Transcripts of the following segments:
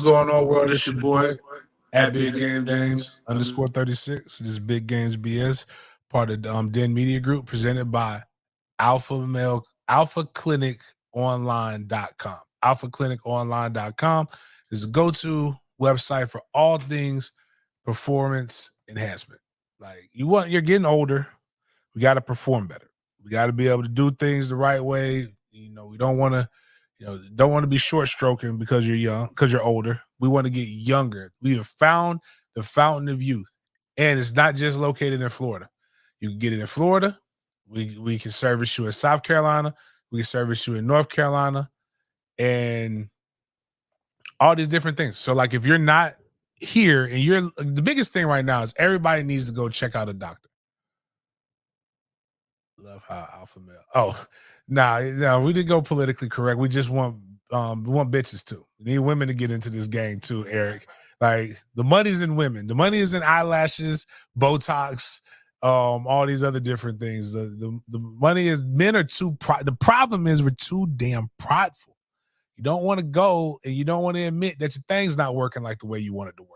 going on, world? It's your boy at Big Game James _36. This is Big Games BS, part of Den Media Group, presented by AlphaClinicOnline.com. AlphaClinicOnline.com is a go-to website for all things performance enhancement. Like you're getting older, we got to perform better. We got to be able to do things the right way. We don't want to. Don't want to be short stroking because you're young, because you're older. We want to get younger. We have found the fountain of youth, and it's not just located in Florida. You can get it in Florida. We can service you in South Carolina. We can service you in North Carolina, and all these different things. So, like, if you're not here, and the biggest thing right now is everybody needs to go check out a doctor. Love how alpha male. Oh, no, we didn't go politically correct. We just want bitches too. We need women to get into this game too, Eric. Like the money's in women. The money is in eyelashes, Botox, all these other different things. The money is men are too. The problem is we're too damn prideful. You don't want to go and you don't want to admit that your thing's not working like the way you want it to work.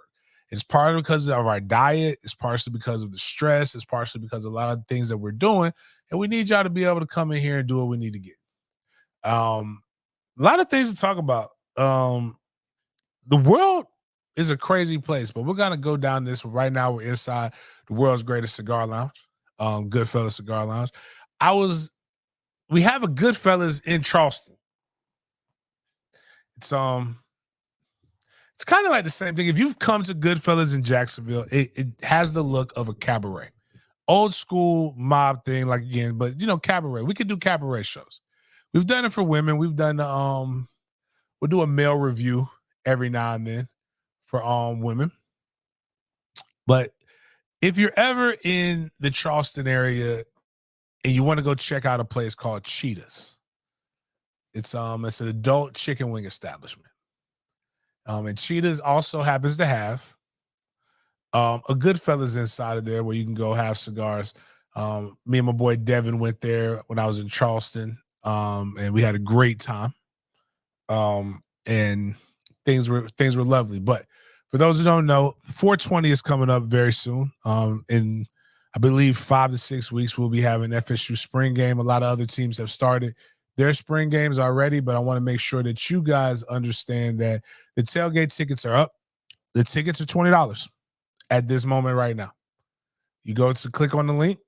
It's partly because of our diet. It's partially because of the stress. It's partially because of a lot of things that we're doing. And we need y'all to be able to come in here and do what we need to get. A lot of things to talk about. The world is a crazy place, but we're going to go down this. Right now, we're inside the world's greatest cigar lounge, Goodfellas Cigar Lounge. We have a Goodfellas in Charleston. It's kind of like the same thing. If you've come to Goodfellas in Jacksonville, it has the look of a cabaret. Old school mob thing, like again, but cabaret. We could do cabaret shows. We've done it for women. We've done we'll do a male review every now and then for women. But if you're ever in the Charleston area and you want to go check out a place called Cheetah's, it's an adult chicken wing establishment. And Cheetah's also happens to have a Goodfellas inside of there where you can go have cigars. Me and my boy Devin went there when I was in Charleston, and we had a great time. And things were lovely. But for those who don't know, 420 is coming up very soon. In I believe 5 to 6 weeks, we'll be having FSU spring game. A lot of other teams have started their spring games already, but I want to make sure that you guys understand that the tailgate tickets are up. The tickets are $20 at this moment right now. You go to click on the link,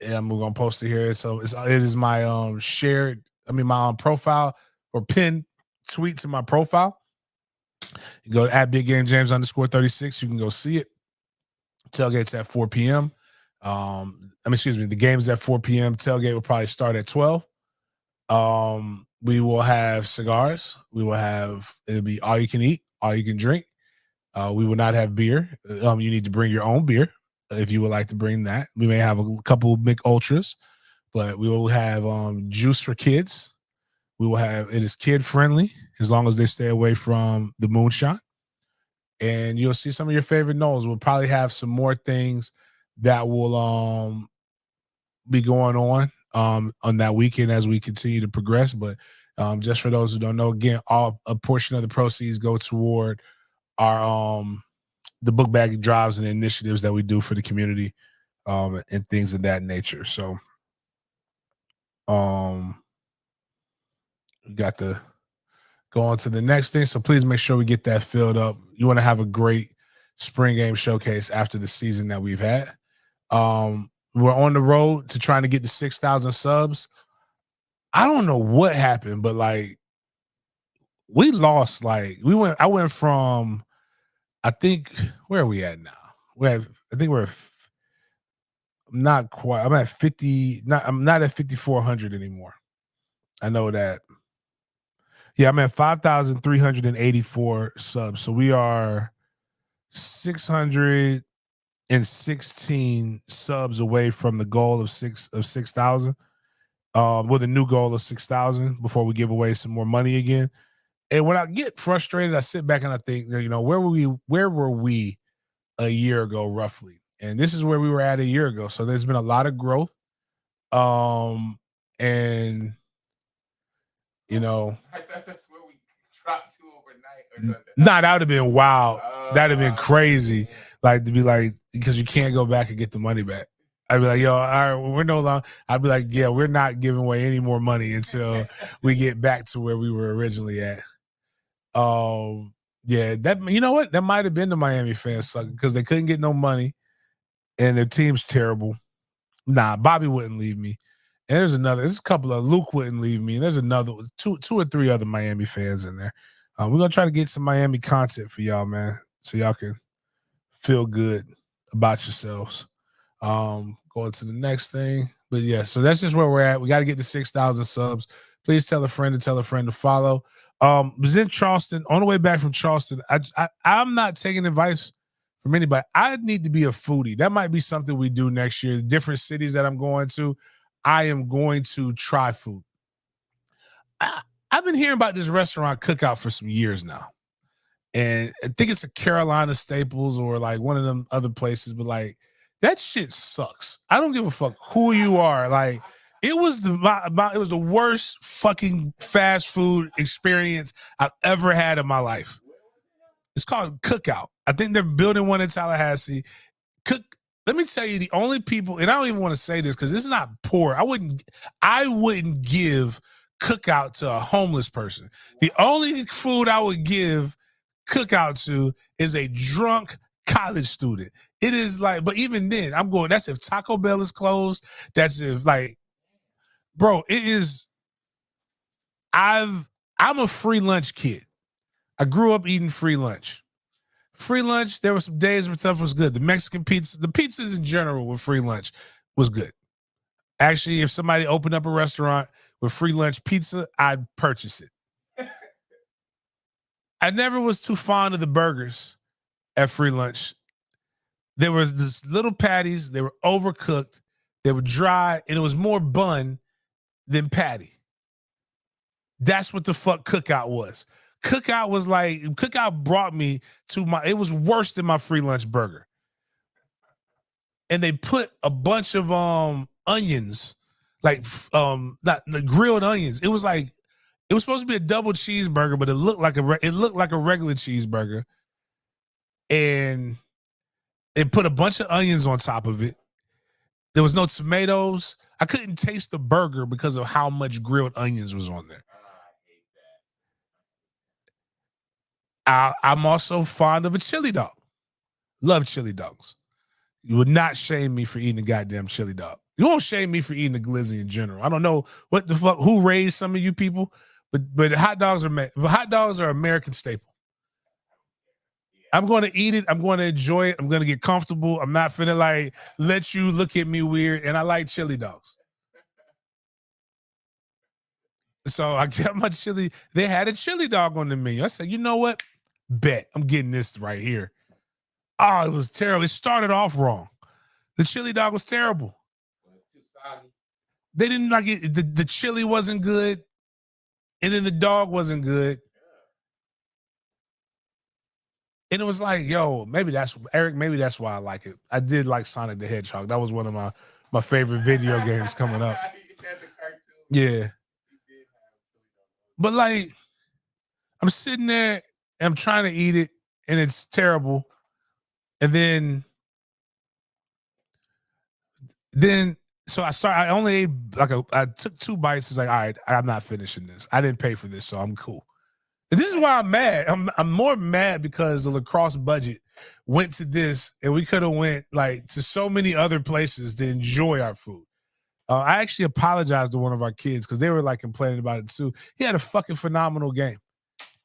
and we're gonna post it here. So it is my my profile or pinned tweet to my profile. You go to at Big Game James _36. You can go see it. Tailgate's at 4 p.m. The game's at 4 p.m. Tailgate will probably start at 12. We will have cigars. It'll be all you can eat, all you can drink. We will not have beer. You need to bring your own beer if you would like to bring that. We may have a couple Mick Ultras, but we will have juice for kids. It is kid friendly as long as they stay away from the moonshine. And you'll see some of your favorite Knowles. We'll probably have some more things that will be going on that weekend as we continue to progress. But just for those who don't know, again, a portion of the proceeds go toward our the book bag drives and initiatives that we do for the community and things of that nature. So we got to go on to the next thing. So please make sure we get that filled up. You want to have a great spring game showcase after the season that we've had. We're on the road to trying to get to 6,000 subs. I don't know what happened, but like we lost. I went from, I think, where are we at now? Not quite. I'm at 50. I'm not at 5,400 anymore. I know that. Yeah, I'm at 5,384 subs. So we are 616 subs away from the goal of 6,000. With a new goal of 6,000 before we give away some more money again. And when I get frustrated, I sit back and I think, where were we a year ago, roughly? And this is where we were at a year ago. So there's been a lot of growth. And that's where we dropped to overnight Nah, that would have been wild. That'd have been crazy. Like to be like, because you can't go back and get the money back. I'd be like, yo, all right, we're no longer. I'd be like, yeah, we're not giving away any more money until we get back to where we were originally at. Yeah, that, you know what? That might have been the Miami fans sucking because they couldn't get no money and their team's terrible. Nah, Bobby wouldn't leave me. And there's a couple of Luke wouldn't leave me. And there's another two or three other Miami fans in there. We're gonna try to get some Miami content for y'all, man, so y'all can feel good about yourselves. Going to the next thing. But yeah, so that's just where we're at. We got to get to 6,000 subs. Please tell a friend to follow. Was in Charleston on the way back from Charleston. I'm not taking advice from anybody. I need to be a foodie. That might be something we do next year. The different cities that I'm going to, I am going to try food. I've been hearing about this restaurant Cookout for some years now. And I think it's a Carolina Staples or like one of them other places, but like that shit sucks. I don't give a fuck who you are. Like it was the worst fucking fast food experience I've ever had in my life. It's called Cookout. I think they're building one in Tallahassee. Let me tell you, the only people, and I don't even want to say this because this is not poor. I wouldn't give Cookout to a homeless person. The only food I would give Cookout to is a drunk college student. It is like, but even then, that's if Taco Bell is closed. That's if like, bro, it is. I'm a free lunch kid. I grew up eating free lunch. Free lunch, there were some days where stuff was good. The Mexican pizza, the pizzas in general with free lunch was good. Actually, if somebody opened up a restaurant with free lunch pizza, I'd purchase it. I never was too fond of the burgers at free lunch. There was this little patties. They were overcooked. They were dry, and it was more bun than patty. That's what the fuck Cookout was. Cookout brought me to it was worse than my free lunch burger. And they put a bunch of onions, like not the grilled onions. It was supposed to be a double cheeseburger, but it looked like a regular cheeseburger. And they put a bunch of onions on top of it. There was no tomatoes. I couldn't taste the burger because of how much grilled onions was on there. I'm also fond of a chili dog. Love chili dogs. You would not shame me for eating a goddamn chili dog. You won't shame me for eating a glizzy in general. I don't know what the fuck, who raised some of you people, but hot dogs are American staple. I'm going to eat it. I'm going to enjoy it. I'm going to get comfortable. I'm not finna like let you look at me weird. And I like chili dogs. So I got my chili. They had a chili dog on the menu. I said, you know what? Bet I'm getting this right here. Oh, it was terrible. It started off wrong. The chili dog was terrible. They didn't like it. The chili wasn't good. And then the dog wasn't good. And it was like, yo, maybe that's why I like it. I did like Sonic the Hedgehog. That was one of my favorite video games coming up. Yeah. But like, I'm sitting there and I'm trying to eat it and it's terrible. And then so I only ate I took 2 bites. It's like, all right, I'm not finishing this. I didn't pay for this, so I'm cool. And this is why I'm mad. I'm more mad because the lacrosse budget went to this, and we could have went like to so many other places to enjoy our food. I actually apologized to one of our kids because they were like complaining about it too. He had a fucking phenomenal game.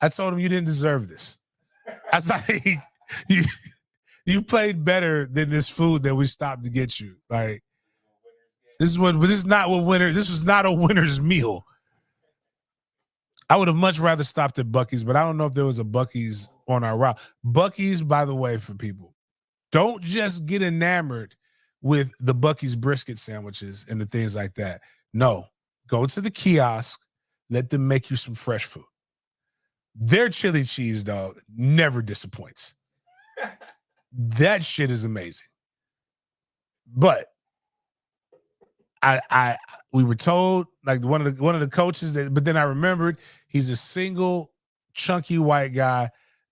I told him you didn't deserve this. I was like, you played better than this food that we stopped to get you. Like this was not a winner's meal. I would have much rather stopped at Buc-ee's, but I don't know if there was a Buc-ee's on our route. Buc-ee's, by the way, for people, don't just get enamored with the Buc-ee's brisket sandwiches and the things like that. No, go to the kiosk, let them make you some fresh food. Their chili cheese dog never disappoints. That shit is amazing. But we were told, like one of the coaches, but then I remembered he's a single chunky white guy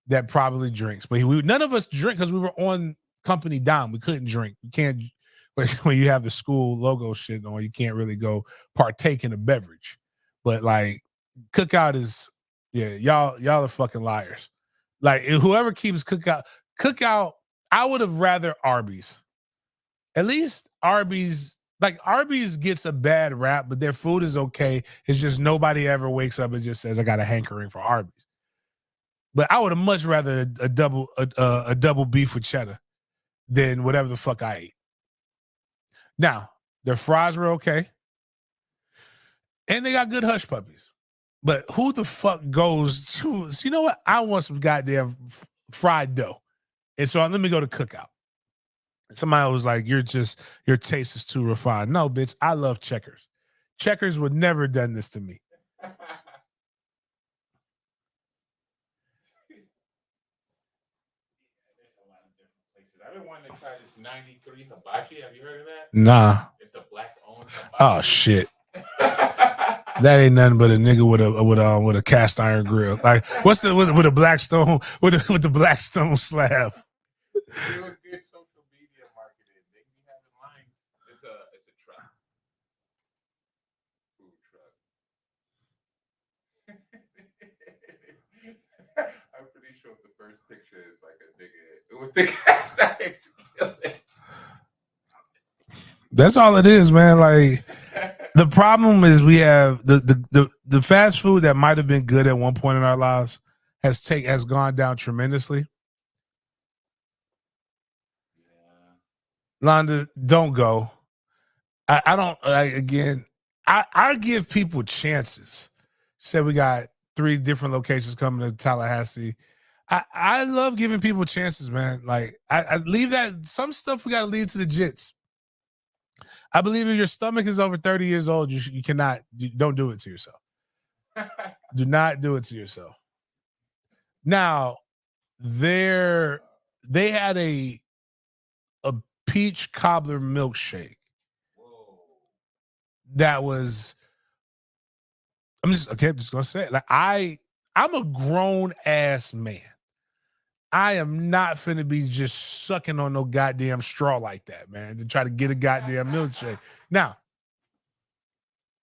that probably drinks, but none of us drink because we were on company dime. We couldn't drink. You can't when you have the school logo shit on. You can't really go partake in a beverage. But like cookout is, yeah, y'all are fucking liars. Like whoever keeps cookout, I would have rather Arby's. At least Arby's. Like Arby's gets a bad rap, but their food is okay. It's just nobody ever wakes up and just says, "I got a hankering for Arby's." But I would have much rather a double beef with cheddar than whatever the fuck I ate. Now their fries were okay, and they got good hush puppies. But who the fuck goes to? So you know what? I want some goddamn fried dough, and so let me go to Cookout. Somebody was like, your taste is too refined. No, bitch, I love Checkers. Checkers would never done this to me. I've been wanting to try this 93 hibachi. Have you heard of that? Nah. It's a black-owned hibachi. Oh shit. That ain't nothing but a nigga with a cast iron grill. Like what's the with a Blackstone with the Blackstone slab? Real good social media marketing. They be having lines. It's a truck. Food truck. I'm pretty sure the first picture is like a nigga with the cast iron skillet. That's all it is, man. Like the problem is we have the fast food that might have been good at one point in our lives has gone down tremendously. Londa, don't go. I don't again. I give people chances. Said we got 3 different locations coming to Tallahassee. I love giving people chances, man. Like I leave that some stuff we got to leave to the jits. I believe if your stomach is over 30 years old, you cannot. Don't do it to yourself. Do not do it to yourself. Now, they had a peach cobbler milkshake. Whoa. That was. I'm just gonna say it. Like I'm a grown ass man. I am not finna be just sucking on no goddamn straw like that, man, to try to get a goddamn milkshake. Now,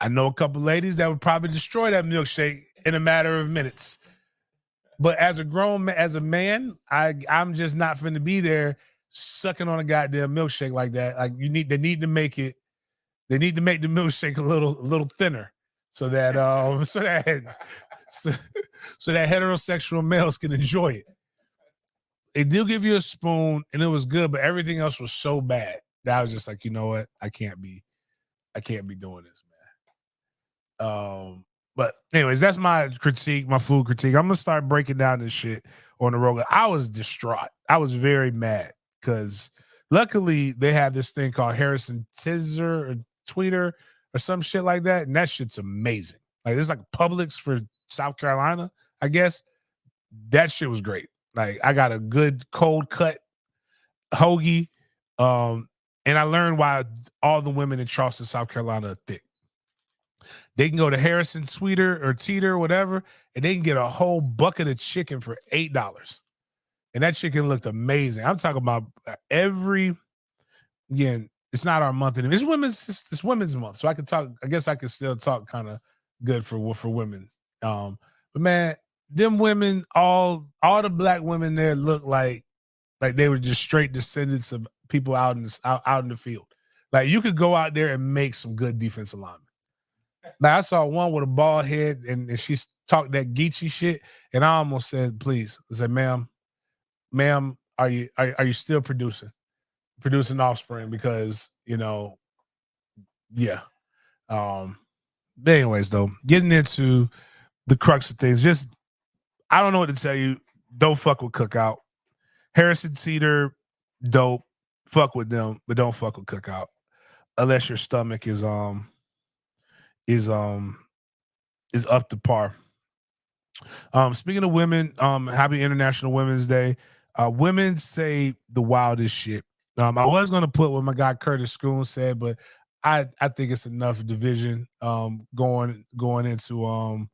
I know a couple ladies that would probably destroy that milkshake in a matter of minutes. But as a man, I'm just not finna be there sucking on a goddamn milkshake like that. Like they need to make the milkshake a little thinner so that so that heterosexual males can enjoy it. They do give you a spoon and it was good, but everything else was so bad that I was just like, you know what? I can't be doing this, man. But anyways, that's my critique, my food critique. I'm gonna start breaking down this shit on the road. I was distraught. I was very mad because luckily they have this thing called Harrison Tizzer or Tweeter or some shit like that, and that shit's amazing. Like it's like Publix for South Carolina, I guess. That shit was great. Like I got a good cold cut hoagie, and I learned why all the women in Charleston, South Carolina are thick. They can go to Harrison Sweeter or Teeter, whatever, and they can get a whole bucket of chicken for $8. And that chicken looked amazing. I'm talking about again, it's not our month. It's women's month. So I guess I could still talk kind of good for women. But man, them women, all the black women there look like they were just straight descendants of people out in the field. Like you could go out there and make some good defensive linemen. Now I saw one with a bald head and she talked that Geechee shit, and I almost said, "Please," I said, "Ma'am, are you still producing offspring?" Because yeah. But anyways, though, getting into the crux of things, just I don't know what to tell you. Don't fuck with Cookout. Harrison Cedar, dope. Fuck with them, but don't fuck with Cookout unless your stomach is up to par. Speaking of women, happy International Women's Day. Women say the wildest shit. I was gonna put what my guy Curtis Schoon said, but I think it's enough division going into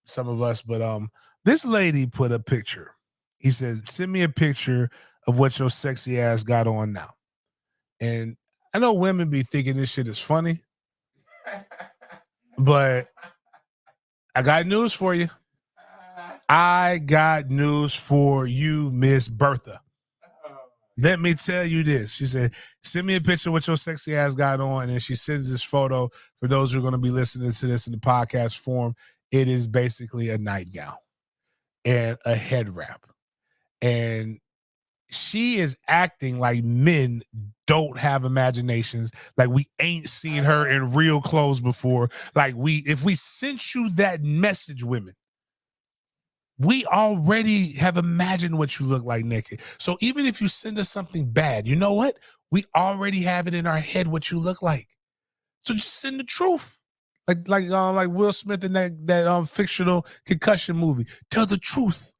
some of us. But this lady put a picture He said, send me a picture of what your sexy ass got on now. And I know women be thinking this shit is funny, but I got news for you. I got news for you, Miss Bertha. Let me tell you this. She said, send me a picture of what your sexy ass got on. And she sends this photo for those who are going to be listening to this in the podcast form. It is basically a nightgown and a head wrap. And she is acting like men don't have imaginations, like we ain't seen her in real clothes before. Like if we sent you that message, women, we already have imagined what you look like naked. So even if you send us something bad, you know what? We already have it in our head what you look like. So just send the truth. Like Will Smith in that fictional concussion movie. Tell the truth.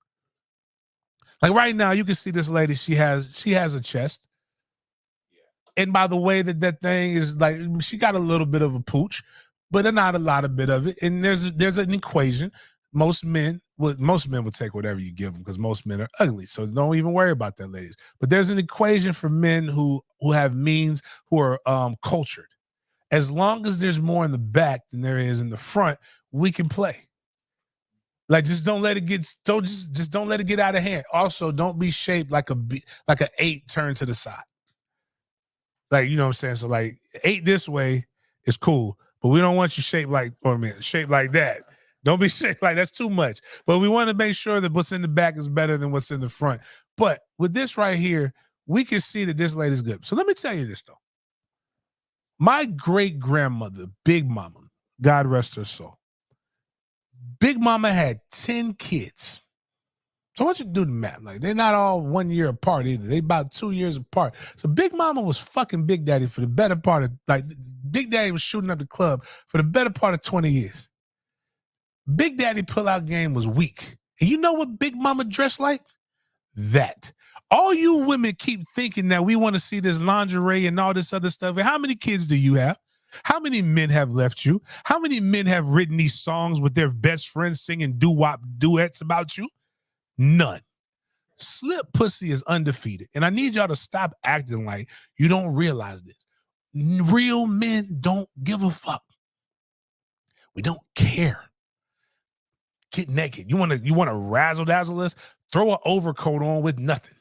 Like right now, you can see this lady. She has a chest, and by the way that thing is like, she got a little bit of a pooch, but not a lot of bit of it. And there's an equation. Most men will take whatever you give them because most men are ugly. So don't even worry about that, ladies. But there's an equation for men who have means, who are cultured. As long as there's more in the back than there is in the front, we can play. Like, just don't let it get don't let it get out of hand. Also, don't be shaped like an 8 turned to the side. Like, you know what I'm saying? So like 8 this way is cool, but we don't want you shaped like that. Don't be shaped like that's too much. But we want to make sure that what's in the back is better than what's in the front. But with this right here, we can see that this lady's good. So let me tell you this though. My great grandmother, Big Mama, God rest her soul. Big Mama had 10 kids. So I want you to do the math. Like, they're not all 1 year apart either. They about 2 years apart. So Big Mama was fucking Big Daddy for the better part of, like, Big Daddy was shooting up the club for the better part of 20 years. Big Daddy pull-out game was weak. And you know what Big Mama dressed like? That. All you women keep thinking that we want to see this lingerie and all this other stuff. And how many kids do you have? How many men have left you? How many men have written these songs with their best friends singing doo-wop duets about you? None. Slip pussy is undefeated. And I need y'all to stop acting like you don't realize this. Real men don't give a fuck. We don't care. Get naked. You want to razzle dazzle us? Throw an overcoat on with nothing.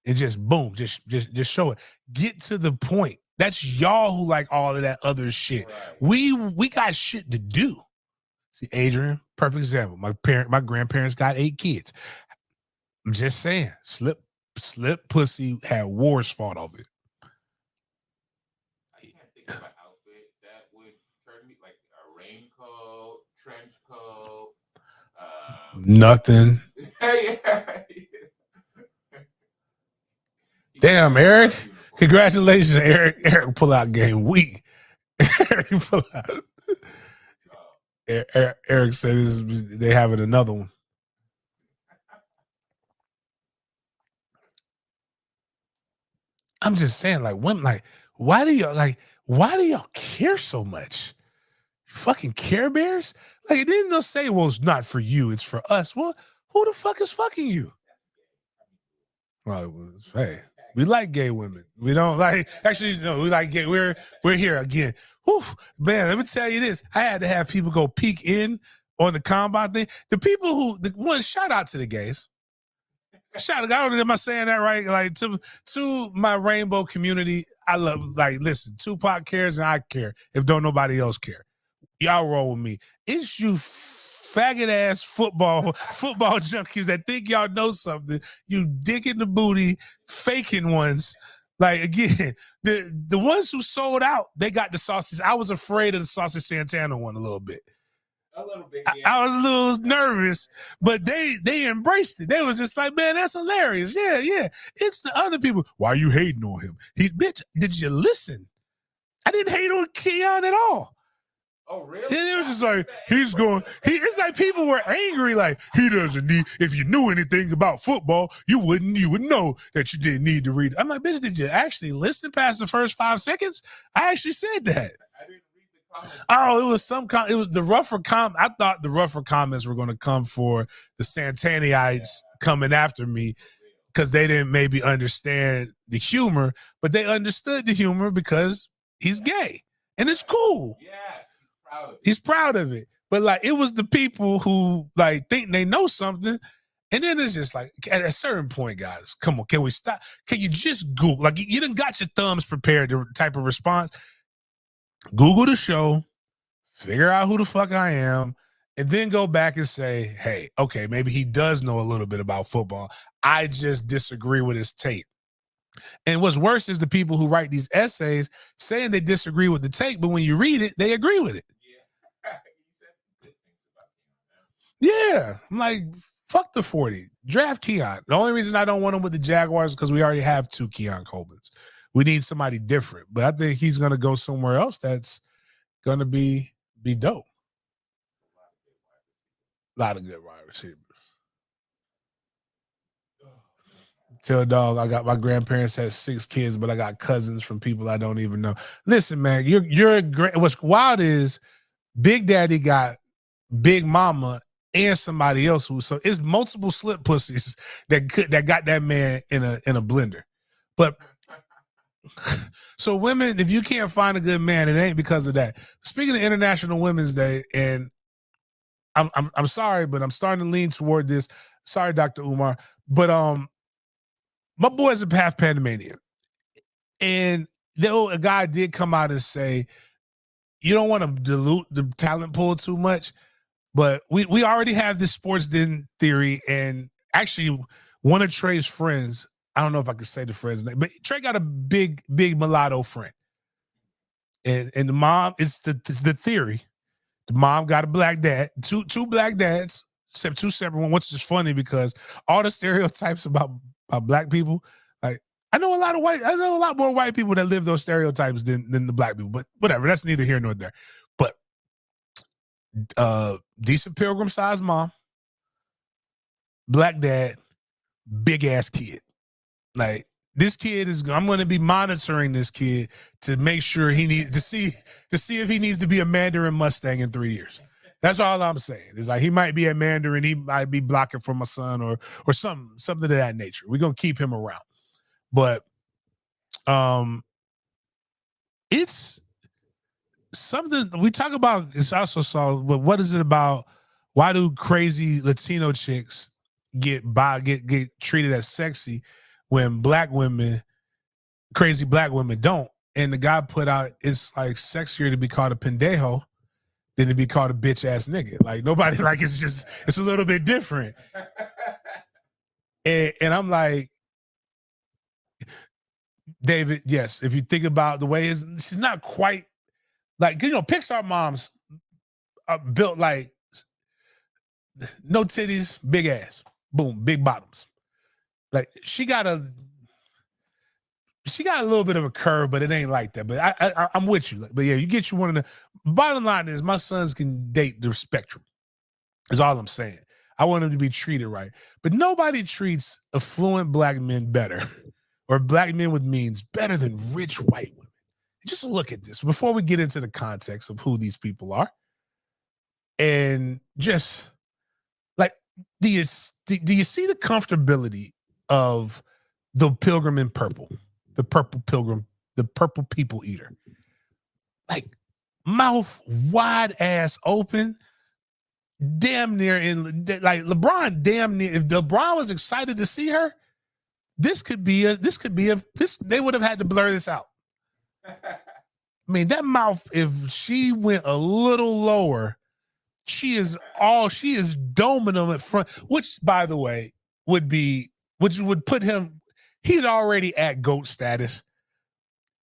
And just boom, just show it. Get to the point. That's y'all who like all of that other shit. Right. We got shit to do. See, Adrian, perfect example. My grandparents got 8 kids. I'm just saying, slip pussy had wars fought over it. I can't think of an outfit that would turn me, like a raincoat, trench coat. Nothing. Damn, Eric. Congratulations, Eric. Eric pull out game week. Eric said they having another one. I'm just saying, like, women, like, why do y'all care so much? Fucking Care Bears? Like, it didn't say, well, it's not for you, it's for us. Well, who the fuck is fucking you? Well, hey, we like gay women. We don't like, actually, no, we like gay. We're here again. Whew, man, let me tell you this. I had to have people go peek in on the combine thing. The people shout out to the gays. Shout out, I don't know, am I saying that right? Like, to my rainbow community, I love, like, listen, Tupac cares and I care if don't nobody else care. Y'all roll with me. It's you faggot ass football junkies that think y'all know something. You dick in the booty, faking ones. Like, again, the ones who sold out, they got the sausage. I was afraid of the Sausage Santana one a little bit. A little bit. Yeah. I was a little nervous, but they embraced it. They was just like, man, that's hilarious. Yeah. It's the other people. Why are you hating on him? Bitch, did you listen? I didn't hate on Keon at all. Oh, really? It was just like, it's like people were angry, like, he doesn't need, if you knew anything about football, you would know that you didn't need to read it. I'm like, bitch, did you actually listen past the first 5 seconds? I actually said that. I didn't read the Oh, it was it was the rougher I thought the rougher comments were going to come for the Santaniites coming after me because they didn't maybe understand the humor, but they understood the humor because he's gay and it's cool. Yeah, he's proud of it. But like, it was the people who like think they know something. And then it's just like, at a certain point, guys, come on, can we stop? Can you just Google? Like, you done got your thumbs prepared to type of response. Google the show, figure out who the fuck I am, and then go back and say, hey, okay, maybe he does know a little bit about football. I just disagree with his take. And what's worse is the people who write these essays saying they disagree with the take, but when you read it, they agree with it. Yeah. I'm like, fuck the 40. Draft Keon. The only reason I don't want him with the Jaguars is because we already have 2 Keon Coleman's. We need somebody different. But I think he's going to go somewhere else that's going to be dope. A lot of good wide receivers. Tell dog, I got my grandparents had 6 kids, but I got cousins from people I don't even know. Listen, man, you're a great. What's wild is Big Daddy got Big Mama and somebody else so it's multiple slip pussies that got that man in a blender. But so women, if you can't find a good man, it ain't because of that. Speaking of International Women's Day, and I'm sorry, but I'm starting to lean toward this. Sorry, Dr. Umar, but my boy's a half Panamanian, and though a guy did come out and say you don't want to dilute the talent pool too much. But we already have this sports den theory, and actually one of Trey's friends, I don't know if I could say the friend's name, but Trey got a big mulatto friend. And the mom, it's the theory. The mom got a black dad, two black dads, except 2 separate ones, which is funny because all the stereotypes about black people, like I know a lot more white people that live those stereotypes than the black people, but whatever, that's neither here nor there. But decent pilgrim sized mom, black dad, big ass kid. Like, this kid I'm going to be monitoring this kid to make sure he needs to see if he needs to be a Mandarin Mustang in 3 years. That's all I'm saying. It's like he might be a Mandarin, he might be blocking for my son or something of that nature. We're going to keep him around. But it's something we talk about. It's also but what is it about? Why do crazy Latino chicks get treated as sexy when crazy black women don't? And the guy put out, it's like sexier to be called a pendejo than to be called a bitch ass nigga. Like, nobody, like, it's a little bit different. And I'm like, David, yes, if you think about the way she's not quite like, Pixar moms are built like no titties, big ass, boom, big bottoms. Like, she got a little bit of a curve, but it ain't like that. But I'm with you. But yeah, you get you one of the bottom line is my sons can date the spectrum. Is all I'm saying. I want them to be treated right. But nobody treats affluent black men better or black men with means better than rich white women. Just look at this before we get into the context of who these people are. And just like, do you see the comfortability of the pilgrim in purple? The purple pilgrim, the purple people eater. Like, mouth wide ass open, damn near in, like, LeBron damn near, if LeBron was excited to see her, they would have had to blur this out. I mean, that mouth, if she went a little lower, she is doming them at front, which, by the way, would put him, he's already at GOAT status.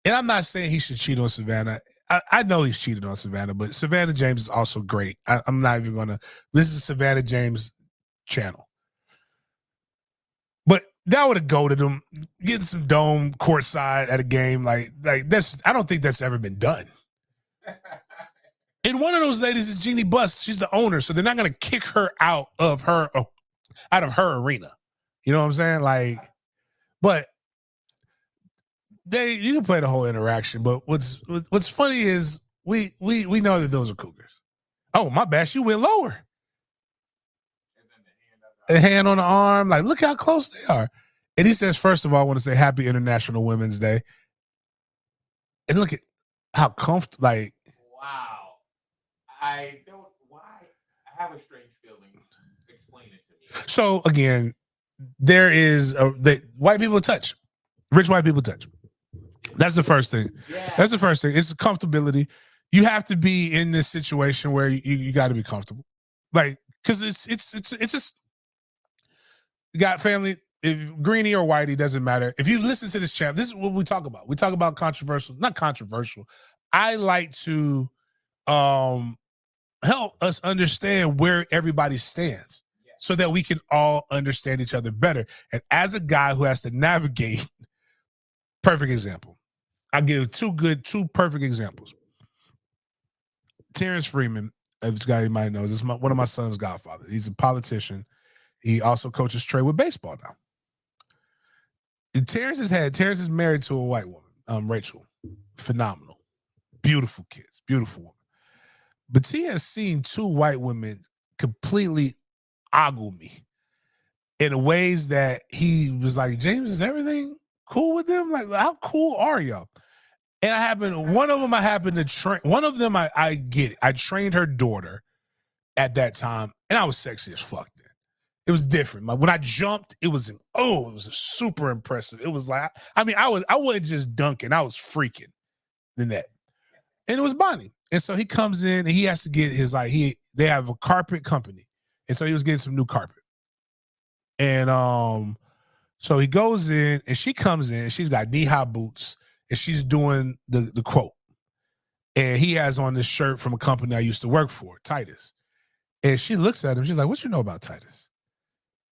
And I'm not saying he should cheat on Savannah. I know he's cheated on Savannah, but Savannah James is also great. I'm not even going to, this is Savannah James' channel. But that would have goated him, getting some dome courtside at a game. Like that's, I don't think that's ever been done. And one of those ladies is Jeannie Buss. She's the owner, so they're not going to kick her out of her arena. You know what I'm saying? Like, but you can play the whole interaction. But what's funny is we know that those are cougars. Oh, my bad. She went lower. A hand on the arm. Like, look how close they are. And he says, first of all, I want to say Happy International Women's Day. And look at how comfortable, like. Wow. I don't, why? I have a strange feeling. Explain it to me. So, again, there is, white people touch. Rich white people touch. That's the first thing. Yeah. That's the first thing. It's comfortability. You have to be in this situation where you got to be comfortable. Like, because it's just, you got family, if greenie or whitey, doesn't matter. If you listen to this channel, this is what we talk about. We talk about controversial, not controversial. I like to help us understand where everybody stands so that we can all understand each other better. And as a guy who has to navigate, perfect example. I'll give two perfect examples. Terrence Freeman, this guy you might know, is one of my son's godfather. He's a politician. He also coaches trade with baseball now. And Terrence is married to a white woman, Rachel. Phenomenal. Beautiful kids, beautiful woman. But he has seen two white women completely ogle me in ways that he was like, James, is everything cool with them? Like, how cool are y'all? And one of them I happened to train. One of them I get it. I trained her daughter at that time, and I was sexy as fuck then. It was different. When I jumped, it was super impressive. It was like, I wasn't just dunking, I was freaking than that. And it was Bonnie. And so he comes in and he has to get his, they have a carpet company. And so he was getting some new carpet. And so he goes in and she comes in, she's got knee-high boots, and she's doing the quote. And he has on this shirt from a company I used to work for, Titus. And she looks at him, she's like, what you know about Titus?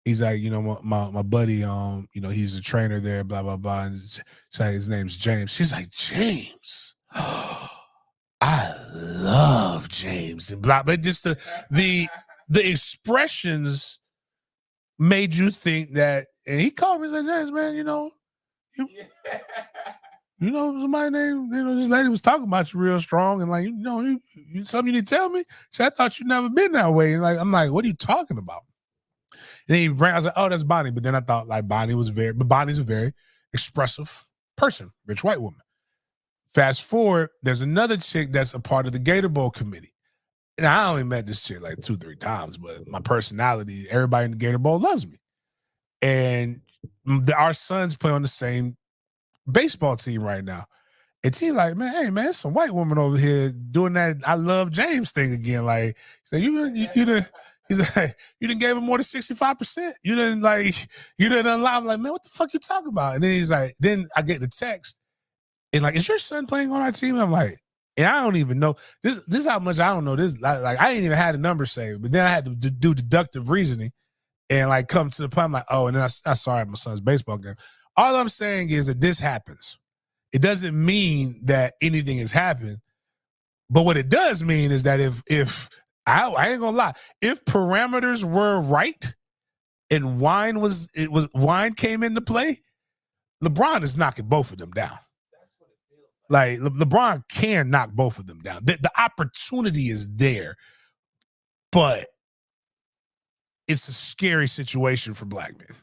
He's like, my buddy, he's a trainer there, blah, blah, blah. And she's like, his name's James. She's like, James. I love James and blah. But just the expressions made you think that, and he called me and said, James, man, somebody named, this lady was talking about you real strong, and you something you need to tell me. So I thought you'd never been that way. And I'm like, what are you talking about? And I was like, oh, that's Bonnie. But then I thought Bonnie's a very expressive person, rich white woman. Fast forward, there's another chick that's a part of the Gator Bowl committee. And I only met this chick like 2-3 times, but my personality, everybody in the Gator Bowl loves me. And our sons play on the same baseball team right now. And she's like, man, hey, man, there's some white woman over here doing that I love James thing again. Like, so he's like, you didn't give him more than 65%. You didn't allow him. Like, man, what the fuck you talking about? And then he's like, then I get the text. And like, is your son playing on our team? And I'm like, and I don't even know. This is how much I don't know this. Like, I ain't even had a number saved. But then I had to do deductive reasoning and like come to the point. I'm like, oh, and then I saw my son's baseball game. All I'm saying is that this happens. It doesn't mean that anything has happened. But what it does mean is that if I ain't gonna lie, if parameters were right and wine came into play, LeBron is knocking both of them down. Like LeBron can knock both of them down. The opportunity is there, but it's a scary situation for black men.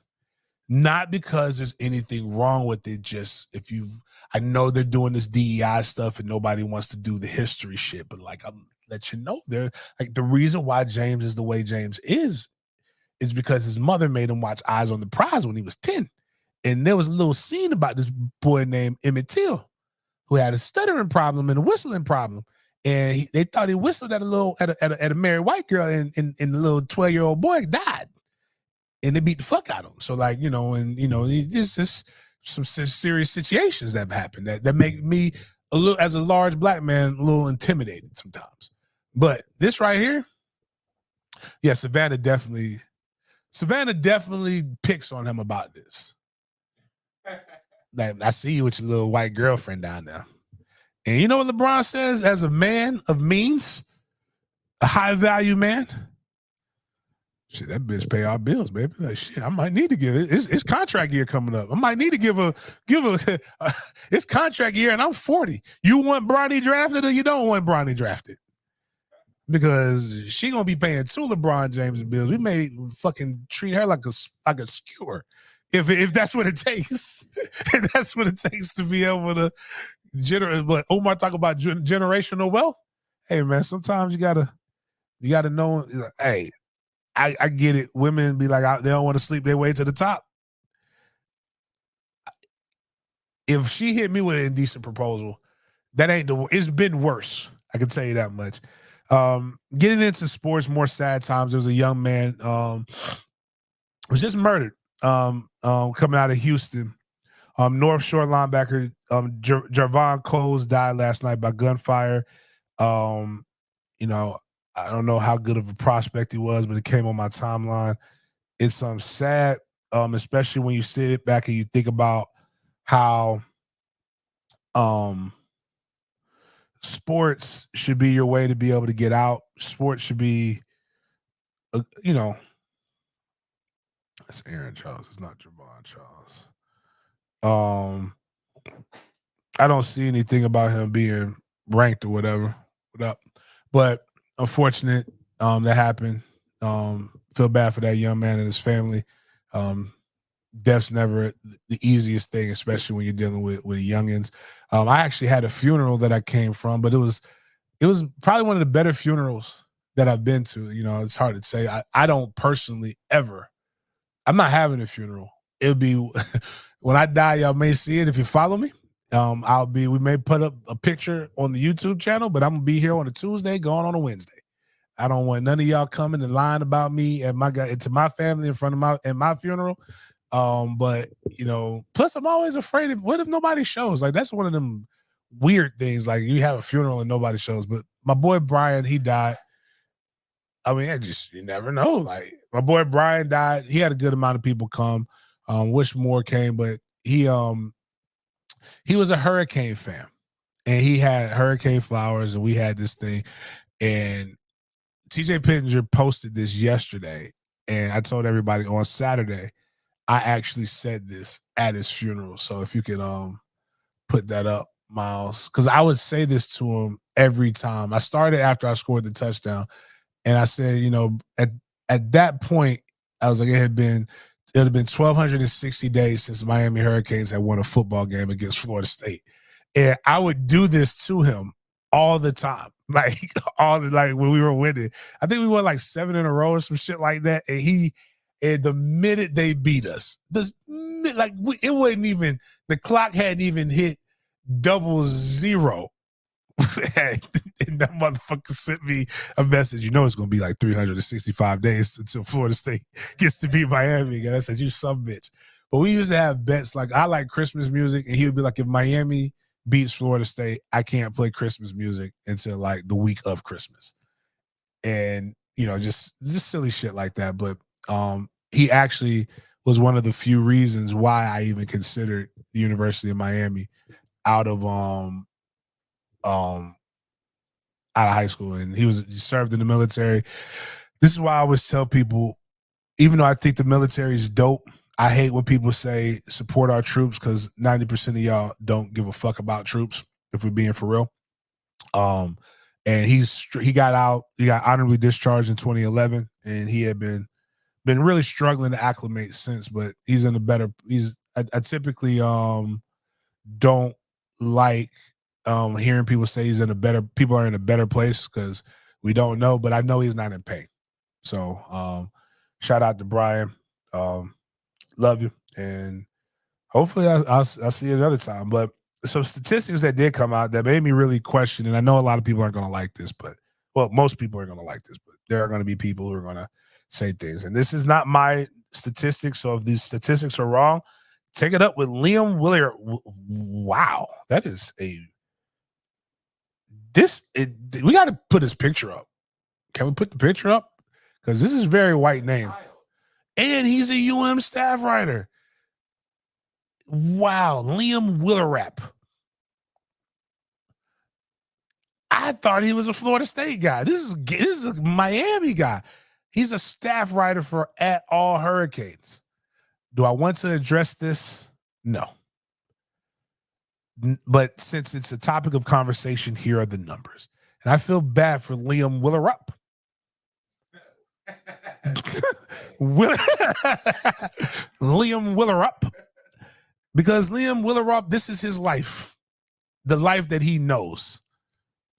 Not because there's anything wrong with it. Just I know they're doing this DEI stuff and nobody wants to do the history shit, but like I'm let you know, they're like the reason why James is the way James is because his mother made him watch Eyes on the Prize when he was 10, and there was a little scene about this boy named Emmitt Till, who had a stuttering problem and a whistling problem. And they thought he whistled at a married white girl, and the little 12-year-old boy died. And they beat the fuck out of him. So there's just some serious situations that have happened that make me as a large black man, a little intimidated sometimes. But this right here, yeah, Savannah definitely picks on him about this. Like, I see you with your little white girlfriend down there. And you know what LeBron says as a man of means, a high value man? Shit, that bitch pay our bills, baby. Like, shit, I might need to give it. It's contract year coming up. I might need to give a it's contract year, and I'm 40. You want Bronny drafted or you don't want Bronny drafted? Because she gonna be paying 2 LeBron James bills. We may fucking treat her like a skewer, if that's what it takes. If that's what it takes to be able to generate. But Omar talk about generational wealth. Hey man, sometimes you gotta know. Hey, I get it. Women be like, they don't want to sleep their way to the top. If she hit me with an indecent proposal, that ain't it's been worse. I can tell you that much. Getting into sports, more sad times. There was a young man was just murdered coming out of Houston. North Shore linebacker Javon Coles died last night by gunfire. You know, I don't know how good of a prospect he was, but it came on my timeline. It's sad, especially when you sit back and you think about how sports should be your way to be able to get out. Sports should be, it's Aaron Charles. It's not Javon Charles. I don't see anything about him being ranked or whatever. What up? But unfortunate that happened. Feel bad for that young man and his family. Death's never the easiest thing, especially when you're dealing with youngins. I actually had a funeral that I came from, but it was probably one of the better funerals that I've been to. You know, it's hard to say. I don't personally ever. I'm not having a funeral. It'll be when I die. Y'all may see it if you follow me. We may put up a picture on the YouTube channel, but I'm gonna be here on a Tuesday, going on a Wednesday. I don't want none of y'all coming and lying about me and to my family in front of my funeral. But plus I'm always afraid of what if nobody shows? Like that's one of them weird things. Like you have a funeral and nobody shows. But my boy Brian, he died. I mean, you never know. Like my boy Brian died. He had a good amount of people come. Wish more came, but he was a Hurricane fan, and he had Hurricane flowers, and we had this thing. And TJ Pittenger posted this yesterday, and I told everybody on Saturday. I actually said this at his funeral. So if you could put that up, Miles, because I would say this to him every time. I started after I scored the touchdown, and I said, at that point, I was like, it had been 1,260 days since Miami Hurricanes had won a football game against Florida State, and I would do this to him all the time, like when we were winning. I think we won like 7 in a row or some shit like that, and the minute they beat us, it wasn't even, the clock hadn't even hit 00. And that motherfucker sent me a message. It's going to be like 365 days until Florida State gets to beat Miami. And I said, you some bitch. But we used to have bets. Like, I like Christmas music. And he would be like, if Miami beats Florida State, I can't play Christmas music until like the week of Christmas. And, just silly shit like that. But he actually was one of the few reasons why I even considered the University of Miami out of high school. And he served in the military. This is why I always tell people, even though I think the military is dope, I hate when people say support our troops, because 90% of y'all don't give a fuck about troops, if we're being for real. And he got out, he got honorably discharged in 2011, and he had been really struggling to acclimate since, but he's in a better. I typically don't like hearing people say people are in a better place, because we don't know, but I know he's not in pain. So shout out to Brian. Love you, and hopefully I'll see you another time. But some statistics that did come out that made me really question, and I know a lot of people aren't going to like this, most people are going to like this, but there are going to be people who are going to say things. And this is not my statistics, so if these statistics are wrong, take it up with Liam Willard. Wow, that is we got to put his picture up. Can we put the picture up? Because this is a very white name. And he's a UM staff writer. Wow, Liam Willerap. I thought he was a Florida State guy. This is a Miami guy. He's a staff writer for At All Hurricanes. Do I want to address this? No. But since it's a topic of conversation, here are the numbers. And I feel bad for Liam Willerup. Liam Willerup. Because Liam Willerup, this is his life. The life that he knows.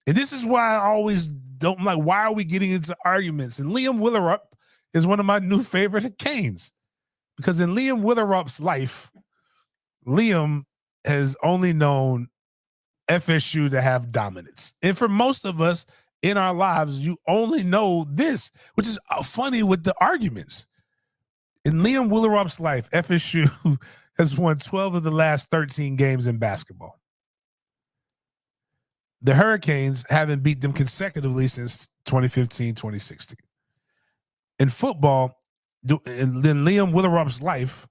And this is why I always don't like, why are we getting into arguments? And Liam Willerup is one of my new favorite Canes. Because in Liam Willerup's life, Liam has only known FSU to have dominance. And for most of us in our lives, you only know this, which is funny with the arguments. In Liam Willerup's life, FSU has won 12 of the last 13 games in basketball. The Hurricanes haven't beat them consecutively since 2015, 2016. In football, in Liam Willerup's life,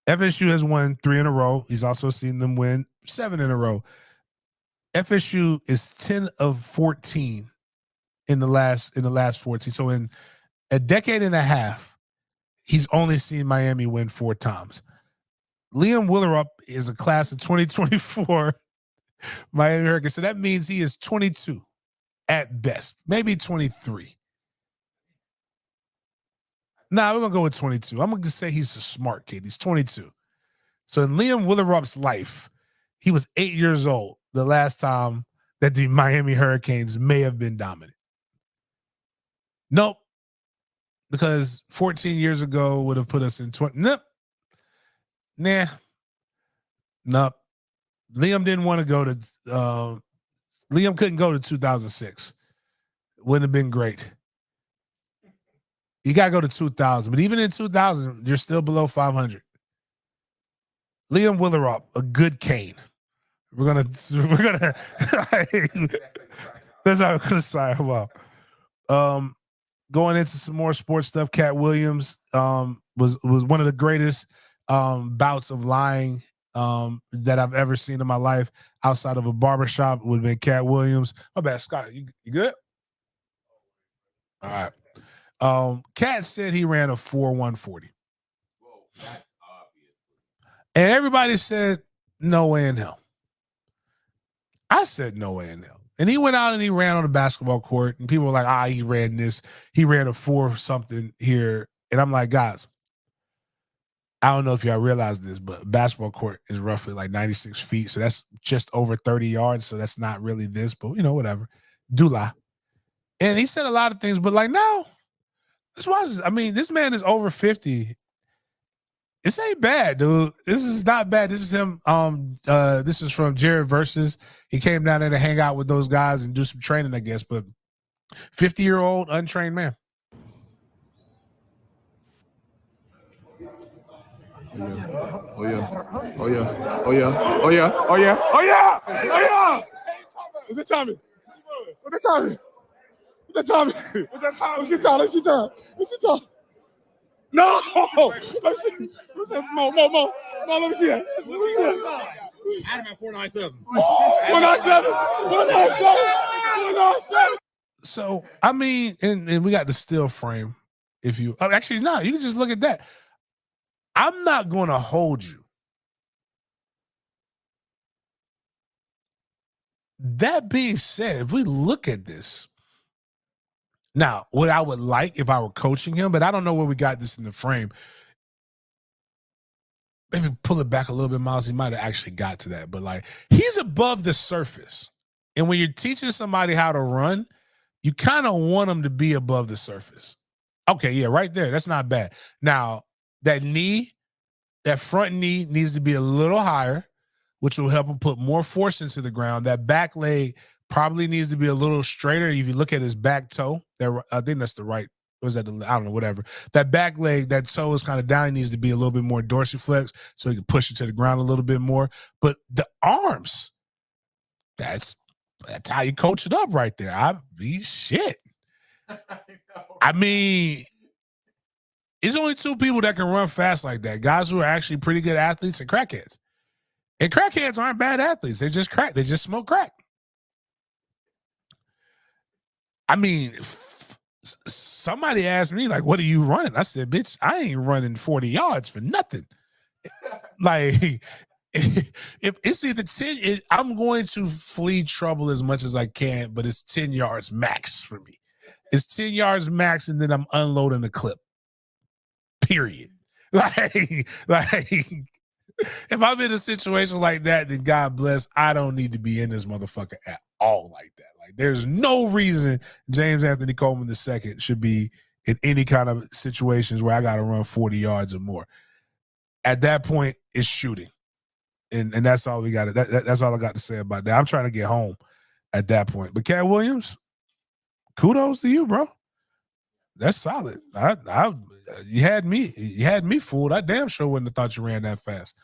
FSU has won 3 in a row. He's also seen them win 7 in a row. FSU is 10 of 14 in the last 14. So in a decade and a half, he's only seen Miami win 4 times. Liam Willerup is a class of 2024 Miami Hurricanes. So that means he is 22 at best, maybe 23. Nah, we're going to go with 22. I'm going to say he's a smart kid. He's 22. So in Liam Willerup's life, he was 8 years old the last time that the Miami Hurricanes may have been dominant. Nope. Because 14 years ago would have put us in 20. Nope. Nah. Nope. Liam didn't want to go to Liam couldn't go to 2006. Wouldn't have been great. You got to go to 2000. But even in 2000, you're still below 500. Liam Willerup, a good Cane. We're gonna that's how we're gonna sign him up. Going into some more sports stuff, Cat Williams was one of the greatest bouts of lying that I've ever seen in my life outside of a barbershop. Would have been Cat Williams. My bad, Scott. You good? All right. Cat said he ran a 4.140. Whoa, that's obvious. And everybody said no way in hell. I said no way in hell. And he went out and he ran on the basketball court, and people were like, he ran this. He ran a 4 something here. And I'm like, guys, I don't know if y'all realize this, but basketball court is roughly like 96 feet. So that's just over 30 yards. So that's not really this, but whatever. Do lie. And he said a lot of things, but like, no, let's watch this. I mean, this man is over 50. This ain't bad, dude. This is not bad. This is him. This is from Jared Versus. He came down there to hang out with those guys and do some training, I guess. But 50-year-old untrained man. Oh yeah. What's the timing? What's your time? No! Let me see. Mo, let me see that. Out of my 497. 197. So, I mean, and we got the still frame. If you actually, no, you can just look at that. I'm not going to hold you. That being said, if we look at this, now, what I would like if I were coaching him, but I don't know where we got this in the frame. Maybe pull it back a little bit, Miles. He might have actually got to that, but like he's above the surface. And when you're teaching somebody how to run, you kind of want them to be above the surface. Okay, yeah, right there. That's not bad. Now, that front knee needs to be a little higher, which will help him put more force into the ground. That back leg probably needs to be a little straighter. If you look at his back toe, I think that's the right. Was that I don't know, whatever. That back leg, that toe is kind of down. He needs to be a little bit more dorsiflex so he can push it to the ground a little bit more. But the arms, that's how you coach it up right there. Shit. I mean, there's only 2 people that can run fast like that. Guys who are actually pretty good athletes and crackheads. And crackheads aren't bad athletes. They just crack. They just smoke crack. I mean, Somebody asked me, like, what are you running? I said, bitch, I ain't running 40 yards for nothing. Like, if it's either 10, I'm going to flee trouble as much as I can, but it's 10 yards max for me. It's 10 yards max, and then I'm unloading the clip. Period. Like, if I'm in a situation like that, then God bless, I don't need to be in this motherfucker at all like that. Like, there's no reason James Anthony Coleman II should be in any kind of situations where I got to run 40 yards or more. At that point, it's shooting. And that's all we got. That's all I got to say about that. I'm trying to get home at that point. But Cat Williams, kudos to you, bro. That's solid. You had me fooled. I damn sure wouldn't have thought you ran that fast.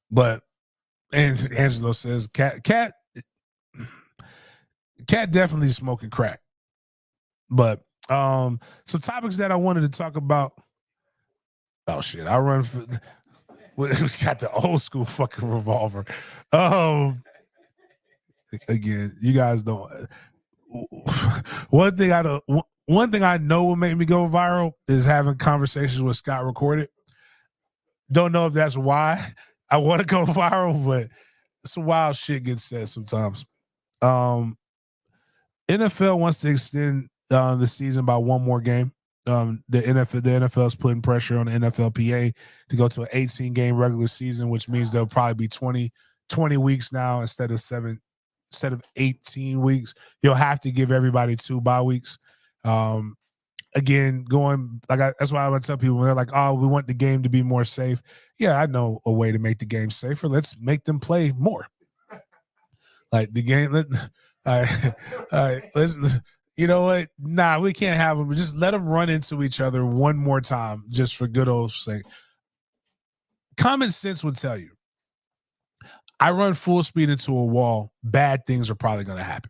But and Angelo says, Cat definitely smoking crack. But some topics that I wanted to talk about. Oh shit, I run for. We got the old school fucking revolver. Again, you guys don't. One thing I know will make me go viral is having conversations with Scott Recorded. Don't know if that's why I want to go viral, but some wild shit gets said sometimes. NFL wants to extend the season by one more game. The NFL is putting pressure on the NFLPA to go to an 18-game regular season, which means there'll probably be 20 weeks now instead of 18 weeks. You'll have to give everybody 2 bye weeks. Again, that's why I would tell people when they're like, "Oh, we want the game to be more safe." Yeah, I know a way to make the game safer. Let's make them play more. Like the game, let's. You know what? Nah, we can't have them. Just let them run into each other one more time, just for good old sake. Common sense would tell you, I run full speed into a wall, bad things are probably going to happen.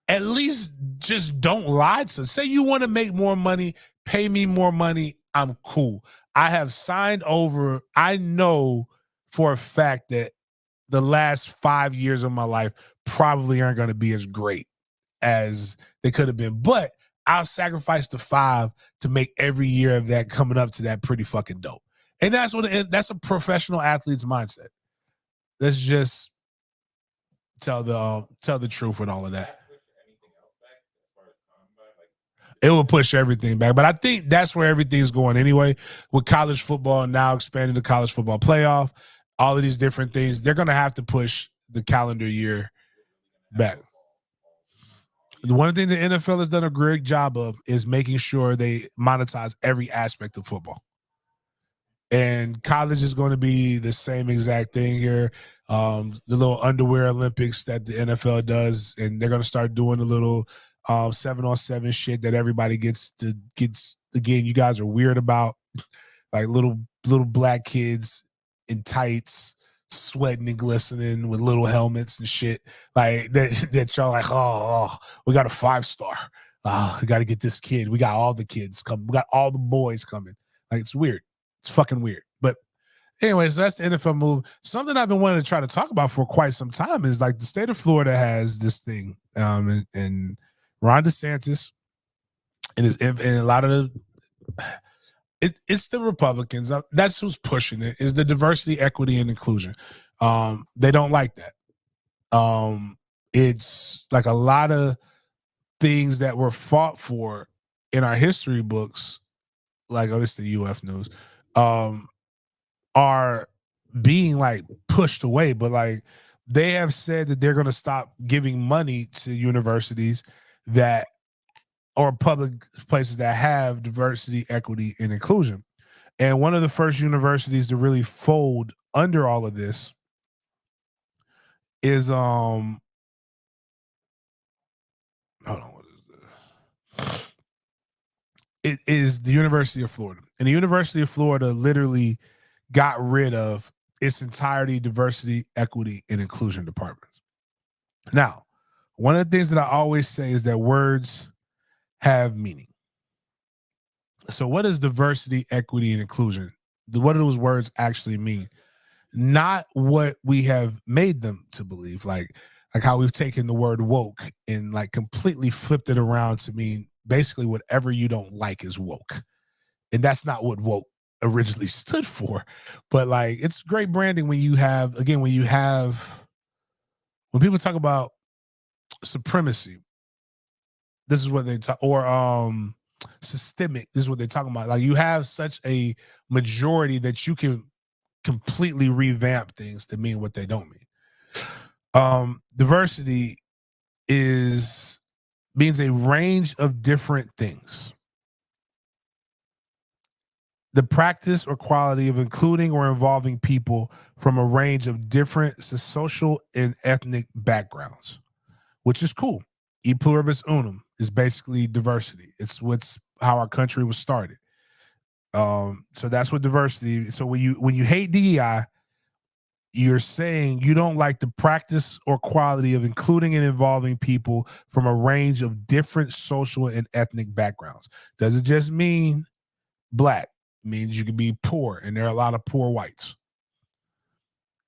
At least just don't lie to. Say you want to make more money, pay me more money, I'm cool. I have signed over. I know for a fact that the last 5 years of my life probably aren't going to be as great as they could have been, but I'll sacrifice the 5 to make every year of that coming up to that pretty fucking dope. And that's a professional athlete's mindset. Let's just tell the truth with all of that. It will push everything back, but I think that's where everything's going anyway. With college football now expanding the college football playoff, all of these different things, they're going to have to push the calendar year back. The one thing the NFL has done a great job of is making sure they monetize every aspect of football. And college is going to be the same exact thing here. The little underwear Olympics that the NFL does, and they're going to start doing the little 7-on-7 shit that everybody gets. Again, you guys are weird about, like little black kids in tights, sweating and glistening with little helmets and shit, like that y'all like, oh, we got a 5-star. We got to get this kid. We got all the kids coming. We got all the boys coming. Like, it's weird. It's fucking weird. But anyways, so that's the NFL move. Something I've been wanting to try to talk about for quite some time is like the state of Florida has this thing, and Ron DeSantis and a lot of it's the Republicans. That's who's pushing it, is the diversity, equity, and inclusion. They don't like that. It's like a lot of things that were fought for in our history books, like, oh, it's the UF news, are being like pushed away. But like they have said that they're going to stop giving money to universities that or public places that have diversity, equity, and inclusion. And one of the first universities to really fold under all of this is hold on, what is this? It is the University of Florida. And the University of Florida literally got rid of its entirety diversity, equity, and inclusion departments. Now, one of the things that I always say is that words have meaning. So what is diversity, equity, and inclusion? What do those words actually mean? not what we have made them to believe. Like how we've taken the word woke and like completely flipped it around to mean basically whatever you don't like is woke. And that's not what woke originally stood for. But like it's great branding when you have, again, when people talk about supremacy, this is what they talk, or systemic, this is what they're talking about. Like you have such a majority that you can completely revamp things to mean what they don't mean. Diversity means a range of different things. The practice or quality of including or involving people from a range of different social and ethnic backgrounds, which is cool. E pluribus unum is basically diversity. It's how our country was started. So that's what diversity. So when you hate DEI, you're saying you don't like the practice or quality of including and involving people from a range of different social and ethnic backgrounds. Doesn't just mean black. It means you can be poor, and there are a lot of poor whites.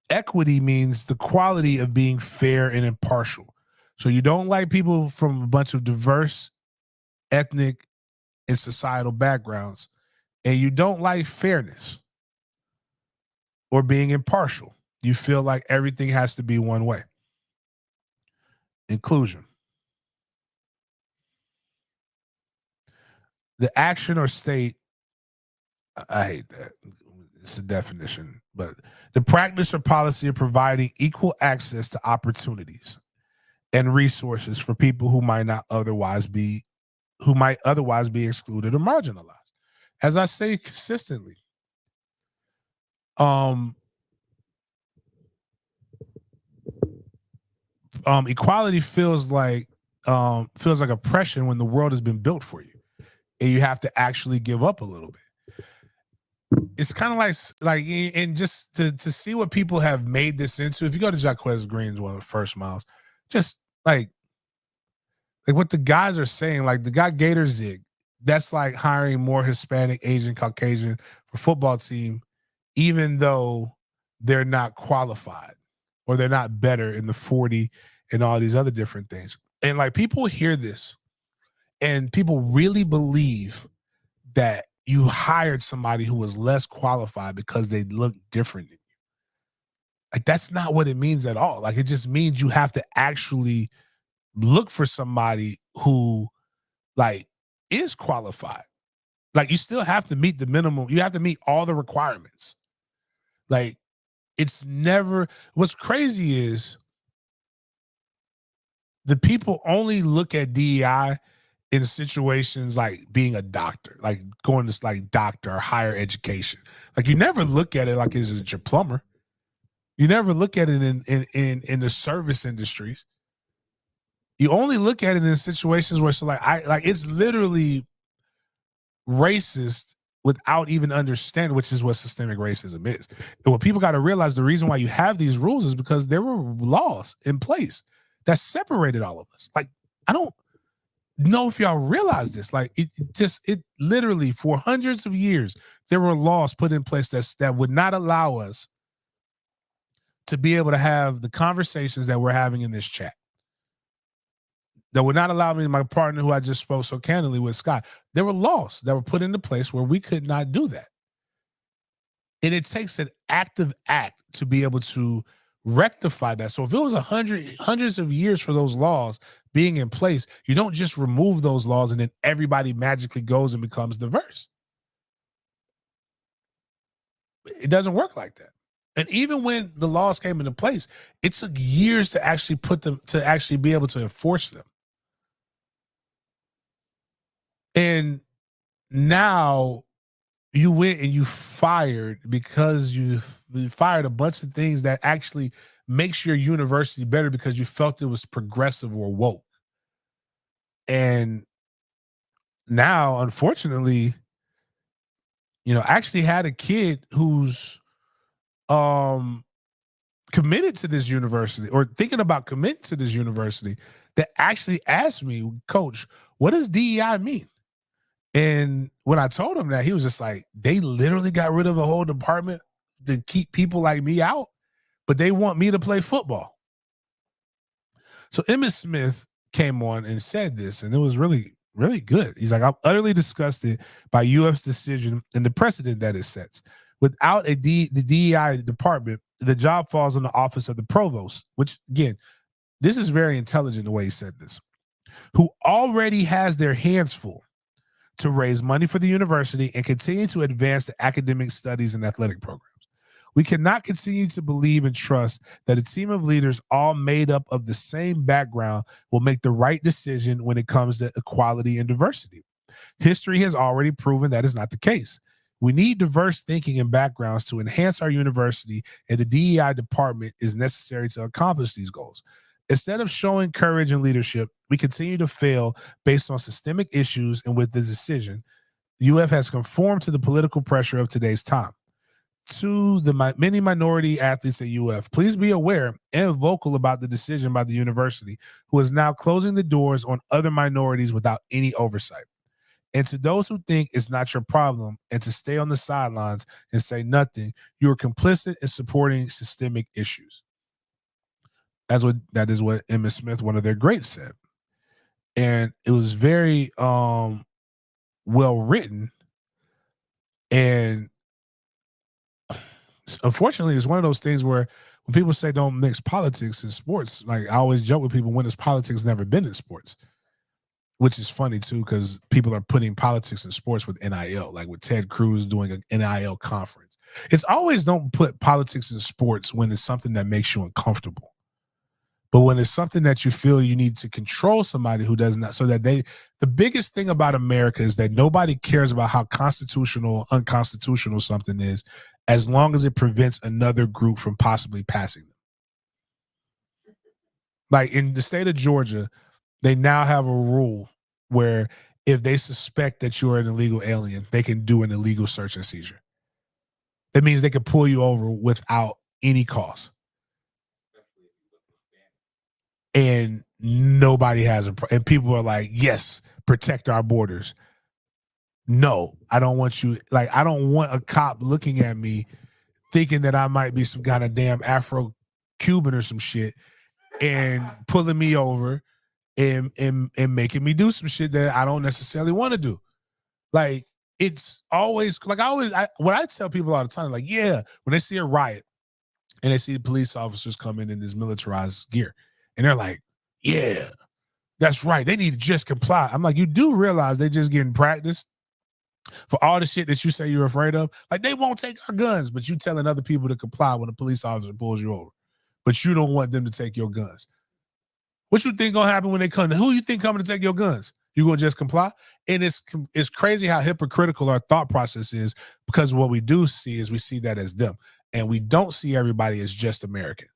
Equity means the quality of being fair and impartial. So you don't like people from a bunch of diverse ethnic and societal backgrounds, and you don't like fairness or being impartial. You feel like everything has to be one way. Inclusion. The action or state, I hate that. It's a definition, but the practice or policy of providing equal access to opportunities and resources for people who might otherwise be excluded or marginalized. As I say consistently, equality feels like oppression when the world has been built for you and you have to actually give up a little bit. It's kind of like, and just to see what people have made this into. If you go to Jaquez Green's one of the first miles, just like what the guys are saying, like the guy Gator Zig, that's like hiring more Hispanic, Asian, Caucasian for football team, even though they're not qualified or they're not better in the 40 and all these other different things. And like people hear this and people really believe that you hired somebody who was less qualified because they look different than you. Like that's not what it means at all. Like it just means you have to actually look for somebody who like is qualified. Like you still have to meet the minimum. You have to meet all the requirements. Like it's never, what's crazy is the people only look at DEI in situations like being a doctor, like going to like doctor or higher education. Like you never look at it like it's your plumber. You never look at it in the service industries. You only look at it in situations where it's like it's literally racist without even understanding, which is what systemic racism is. And what people got to realize, the reason why you have these rules is because there were laws in place that separated all of us. Like I don't know if y'all realize this. Like it literally for hundreds of years there were laws put in place that would not allow us to be able to have the conversations that we're having in this chat. That would not allow me and my partner, who I just spoke so candidly with, Scott. There were laws that were put into place where we could not do that. And it takes an active act to be able to rectify that. So if it was hundreds of years for those laws being in place, you don't just remove those laws and then everybody magically goes and becomes diverse. It doesn't work like that. And even when the laws came into place, it took years to actually be able to enforce them. And now you went and you fired because you fired a bunch of things that actually makes your university better because you felt it was progressive or woke. And now, unfortunately, I actually had a kid who's committed to this university or thinking about committing to this university that actually asked me, Coach, what does DEI mean? And when I told him that, he was just like, they literally got rid of a whole department to keep people like me out, but they want me to play football. So Emmitt Smith came on and said this, and it was really, really good. He's like, I'm utterly disgusted by UF's decision and the precedent that it sets. Without the DEI department, the job falls on the office of the provost, which, again, this is very intelligent the way he said this, who already has their hands full to raise money for the university and continue to advance the academic studies and athletic programs. We cannot continue to believe and trust that a team of leaders all made up of the same background will make the right decision when it comes to equality and diversity. History has already proven that is not the case. We need diverse thinking and backgrounds to enhance our university, and the DEI department is necessary to accomplish these goals. Instead of showing courage and leadership, we continue to fail based on systemic issues, and with the decision, UF has conformed to the political pressure of today's time. To the many minority athletes at UF, please be aware and vocal about the decision by the university, who is now closing the doors on other minorities without any oversight. And to those who think it's not your problem and to stay on the sidelines and say nothing, you are complicit in supporting systemic issues. That is what Emmitt Smith, one of their greats, said. And it was very well written. And unfortunately, it's one of those things where when people say don't mix politics and sports, like I always joke with people, when has politics never been in sports? Which is funny too, because people are putting politics in sports with NIL, like with Ted Cruz doing an NIL conference. It's always don't put politics in sports when it's something that makes you uncomfortable. But when it's something that you feel you need to control somebody who does not, so that the biggest thing about America is that nobody cares about how constitutional or unconstitutional something is, as long as it prevents another group from possibly passing them. Like in the state of Georgia, they now have a rule where if they suspect that you're an illegal alien, they can do an illegal search and seizure. That means they can pull you over without any cause. And nobody has and people are like, yes, protect our borders. No, I don't want you, like, I don't want a cop looking at me thinking that I might be some kind of damn Afro-Cuban or some shit and pulling me over and making me do some shit that I don't necessarily want to do. Like, it's always, like, what I tell people all the time, like, yeah, when they see a riot and they see the police officers come in this militarized gear, and they're like, yeah, that's right, they need to just comply. I'm like, you do realize they just getting practiced for all the shit that you say you're afraid of? Like, they won't take our guns, but you telling other people to comply when a police officer pulls you over. But you don't want them to take your guns. What you think gonna happen when they come? Who you think coming to take your guns? You gonna just comply? And it's crazy how hypocritical our thought process is, because what we do see is we see that as them. And we don't see everybody as just American.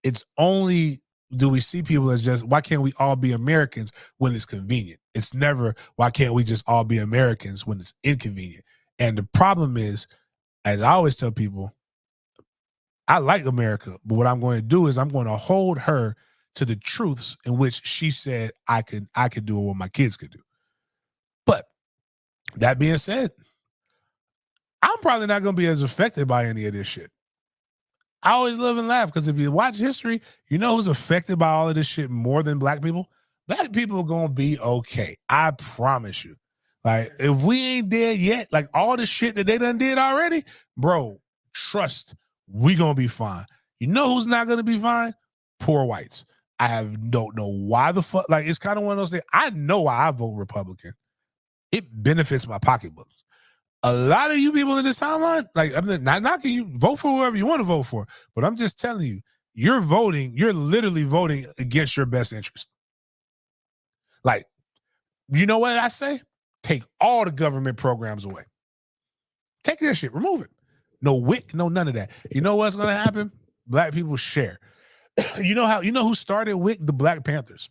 It's only do we see people as just, why can't we all be Americans when it's convenient? It's never, why can't we just all be Americans when it's inconvenient? And the problem is, as I always tell people, I like America, but what I'm going to do is I'm going to hold her to the truths in which she said I could do what my kids could do. But that being said, I'm probably not going to be as affected by any of this shit. I always live and laugh, because if you watch history, you know who's affected by all of this shit more than black people? Black people are going to be okay. I promise you. Like, if we ain't dead yet, like all the shit that they done did already, bro, trust, we going to be fine. You know who's not going to be fine? Poor whites. Don't know why the fuck. Like, it's kind of one of those things. I know why I vote Republican. It benefits my pocketbooks. A lot of you people in this timeline, like, I'm not knocking you, vote for whoever you want to vote for, but I'm just telling you, you're literally voting against your best interest. Like, you know what I say? Take all the government programs away. Take that shit, remove it. No WIC, no none of that. You know what's going to happen? Black people share. You know who started WIC? The Black Panthers.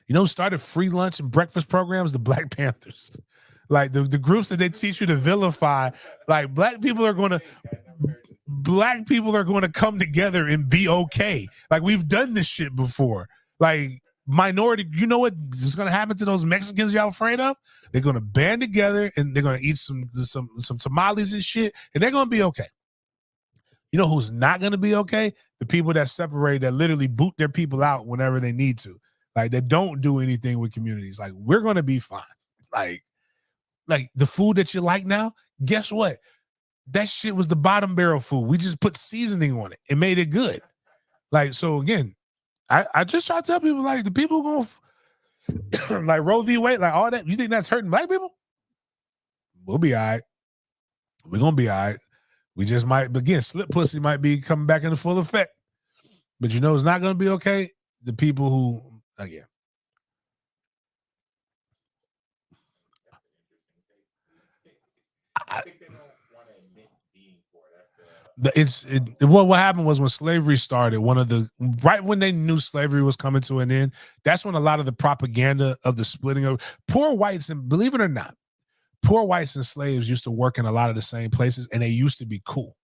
You know who started free lunch and breakfast programs? The Black Panthers. Like, the groups that they teach you to vilify, like, black people are going to come together and be okay. Like, we've done this shit before. Like, minority, you know what is going to happen to those Mexicans y'all afraid of? They're going to band together and they're going to eat some tamales and shit, and they're going to be okay. You know who's not going to be okay? The people that separate, that literally boot their people out whenever they need to. Like, they don't do anything with communities. Like, we're going to be fine. Like the food that you like now, guess what? That shit was the bottom barrel food. We just put seasoning on it and made it good. Like, so again, I just try to tell people, like, the people who going like Roe v. Wade, like all that, you think that's hurting black people? We'll be all right. We're going to be all right. We just might, again, slip pussy might be coming back into full effect. But you know it's not going to be okay? The people who, again. I think they don't want to admit being poor. What happened was when slavery started, right when they knew slavery was coming to an end, that's when a lot of the propaganda of the splitting of poor whites, and believe it or not, poor whites and slaves used to work in a lot of the same places, and they used to be cool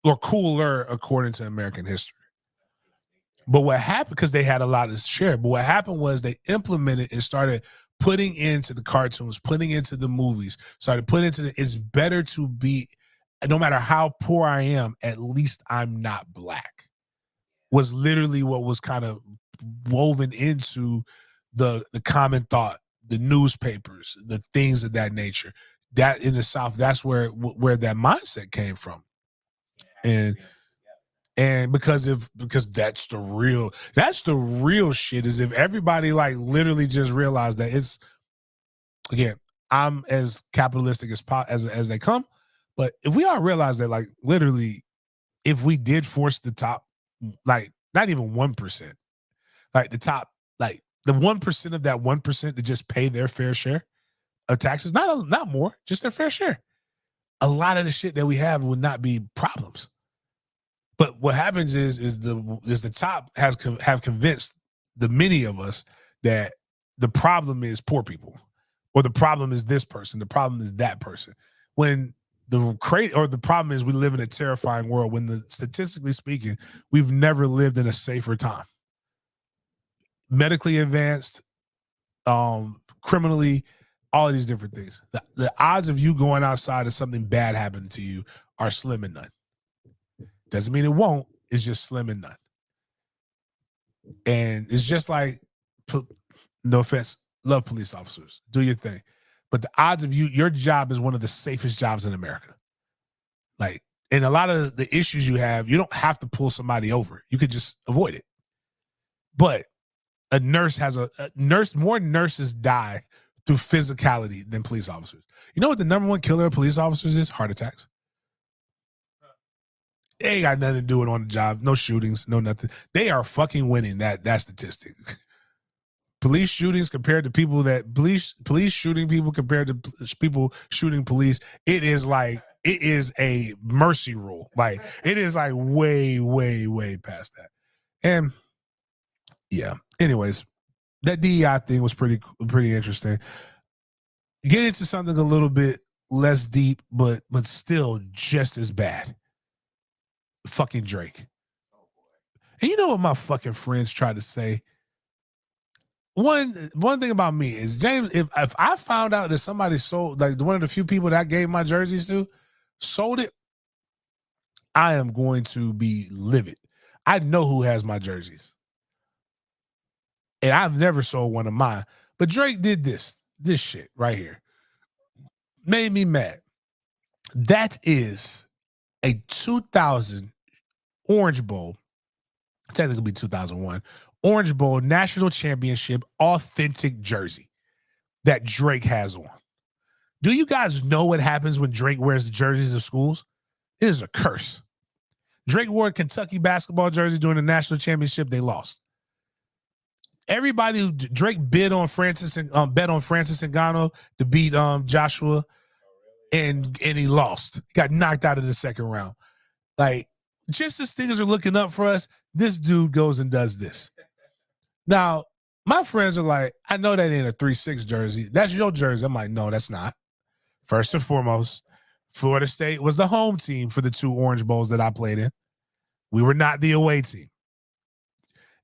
or cooler according to American history. But what happened, because they had a lot to share, but what happened was they implemented and started putting into the cartoons, putting into the movies, started putting into it's better to be, no matter how poor I am, at least I'm not black, was literally what was kind of woven into the common thought, the newspapers, the things of that nature. That in the South, that's where that mindset came from. And because that's the real shit, is if everybody like literally just realized that it's, again, I'm as capitalistic as they come, but if we all realize that, like, literally, if we did force the top, like, not even 1%, like the top, like the 1% of that 1% to just pay their fair share of taxes, not more, just their fair share, a lot of the shit that we have would not be problems. But what happens is the top have convinced the many of us that the problem is poor people, or the problem is this person, the problem is that person. When the problem is we live in a terrifying world. When statistically speaking, we've never lived in a safer time. Medically advanced, criminally, all of these different things. The odds of you going outside and something bad happening to you are slim and none. Doesn't mean it won't. It's just slim and none. And it's just like, no offense, love police officers, do your thing. But the odds of your job is one of the safest jobs in America. Like, and a lot of the issues you have, you don't have to pull somebody over. You could just avoid it. But a nurse more nurses die through physicality than police officers. You know what the number one killer of police officers is? Heart attacks. They ain't got nothing to do with on the job. No shootings, no nothing. They are fucking winning that statistic. Police shootings compared to people that police shooting people compared to people shooting police. It is a mercy rule. Like, it is like way, way, way past that. And yeah. Anyways, that DEI thing was pretty interesting. Get into something a little bit less deep, but still just as bad. Fucking Drake. And you know what my fucking friends try to say? One thing about me is, James, if I found out that somebody sold, like one of the few people that I gave my jerseys to sold it, I am going to be livid. I know who has my jerseys. And I've never sold one of mine. But Drake did this shit right here. Made me mad. That is a 2000 Orange Bowl, technically be 2001, Orange Bowl National Championship authentic jersey that Drake has on. Do you guys know what happens when Drake wears the jerseys of schools? It is a curse. Drake wore a Kentucky basketball jersey during the national championship. They lost. Everybody who Drake bet on Francis Ngannou to beat Joshua, and he lost. He got knocked out of the second round. Like, just as things are looking up for us, this dude goes and does this. Now, my friends are like, I know that ain't a 3-6 jersey. That's your jersey. I'm like, no, that's not. First and foremost, Florida State was the home team for the 2 Orange Bowls that I played in. We were not the away team.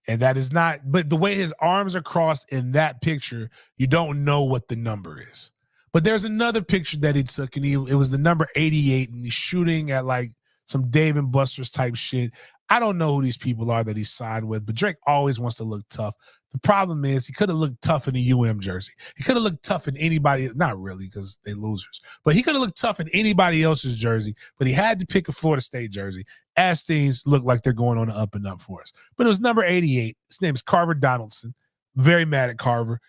And that is not, but the way his arms are crossed in that picture, you don't know what the number is. But there's another picture that he took, and it was the number 88, and he's shooting at like some Dave and Buster's type shit. I don't know who these people are that he signed with, but Drake always wants to look tough. The problem is he could have looked tough in a UM jersey. He could have looked tough in anybody, not really because they losers, but he could have looked tough in anybody else's jersey, but he had to pick a Florida State jersey as things look like they're going on the up and up for us. But it was number 88. His name is Carver Donaldson. Very mad at Carver.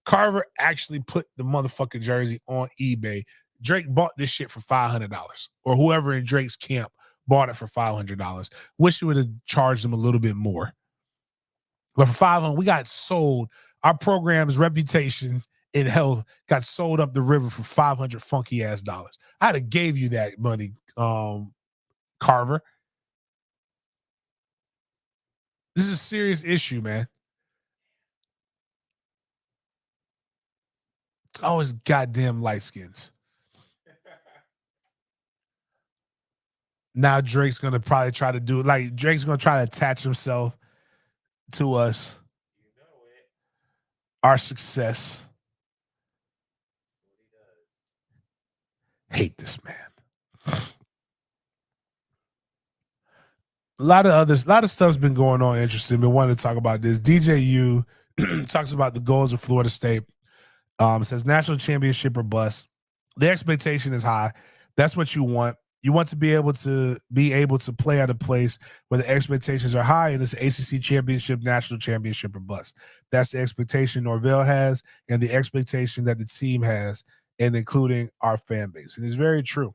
Carver actually put the motherfucking jersey on eBay. Drake bought this shit for $500, or whoever in Drake's camp bought it for $500. Wish he would have charged him a little bit more. But for $500, we got sold. Our program's reputation in health got sold up the river for $500 funky ass dollars. I'd have gave you that money, Carver. This is a serious issue, man. It's always goddamn light skins. Now Drake's gonna probably try to do like Drake's gonna try to attach himself to us. You know it. Our success. Hate this man. A lot of stuff's been going on interesting. Been wanting to talk about this. DJU talks about the goals of Florida State. Says national championship or bust. The expectation is high. That's what you want. You want to be able to play at a place where the expectations are high, and it's ACC championship, national championship or bust. That's the expectation Norvell has, and the expectation that the team has, and including our fan base. And it's very true.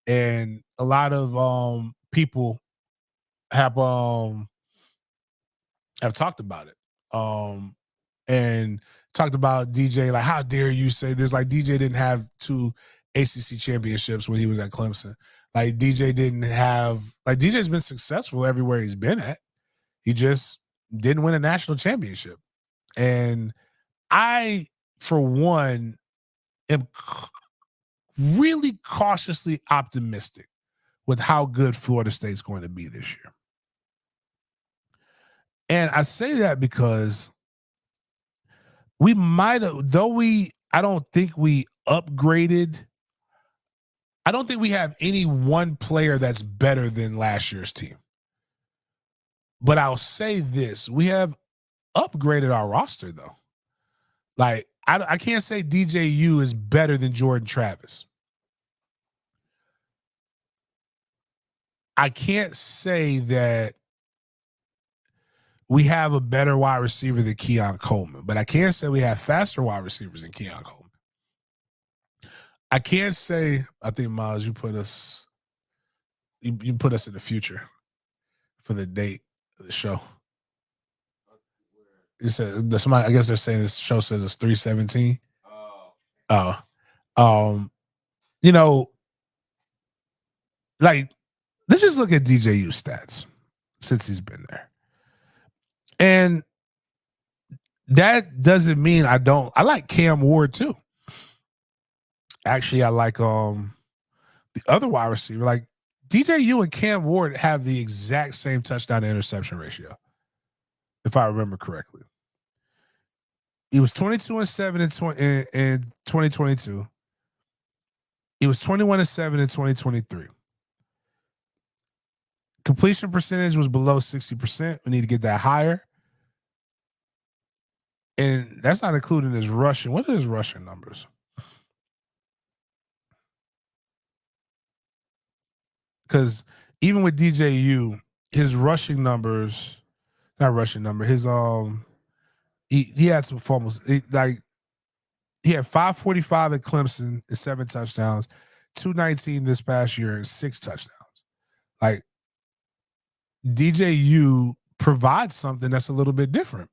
And a lot of people have talked about it. And talked about DJ, like, how dare you say this? Like, DJ didn't have 2 ACC championships when he was at Clemson. Like, DJ's been successful everywhere he's been at. He just didn't win a national championship. And I, for one, am really cautiously optimistic with how good Florida State's going to be this year. And I say that because we might have, I don't think we upgraded. I don't think we have any one player that's better than last year's team. But I'll say this, we have upgraded our roster, though. Like, I can't say DJU is better than Jordan Travis. I can't say that we have a better wide receiver than Keon Coleman, but I can say we have faster wide receivers than Keon Coleman. I can't say, I think, Miles, you put us in the future for the date of the show. You said somebody, I guess they're saying this show says it's 317. You know, like, let's just look at DJU stats since he's been there. And that doesn't mean I like Cam Ward too. Actually, I like the other wide receiver. Like, DJU and Cam Ward have the exact same touchdown to interception ratio, if I remember correctly. He was 22-7 in 2022. He was 21-7 in 2023. Completion percentage was below 60%. We need to get that higher. And that's not including his rushing. What are his rushing numbers? Because even with DJU, his rushing numbers, not rushing number, his he had some fumbles. He had 545 at Clemson and 7 touchdowns, 219 this past year and 6 touchdowns. Like, DJU provides something that's a little bit different.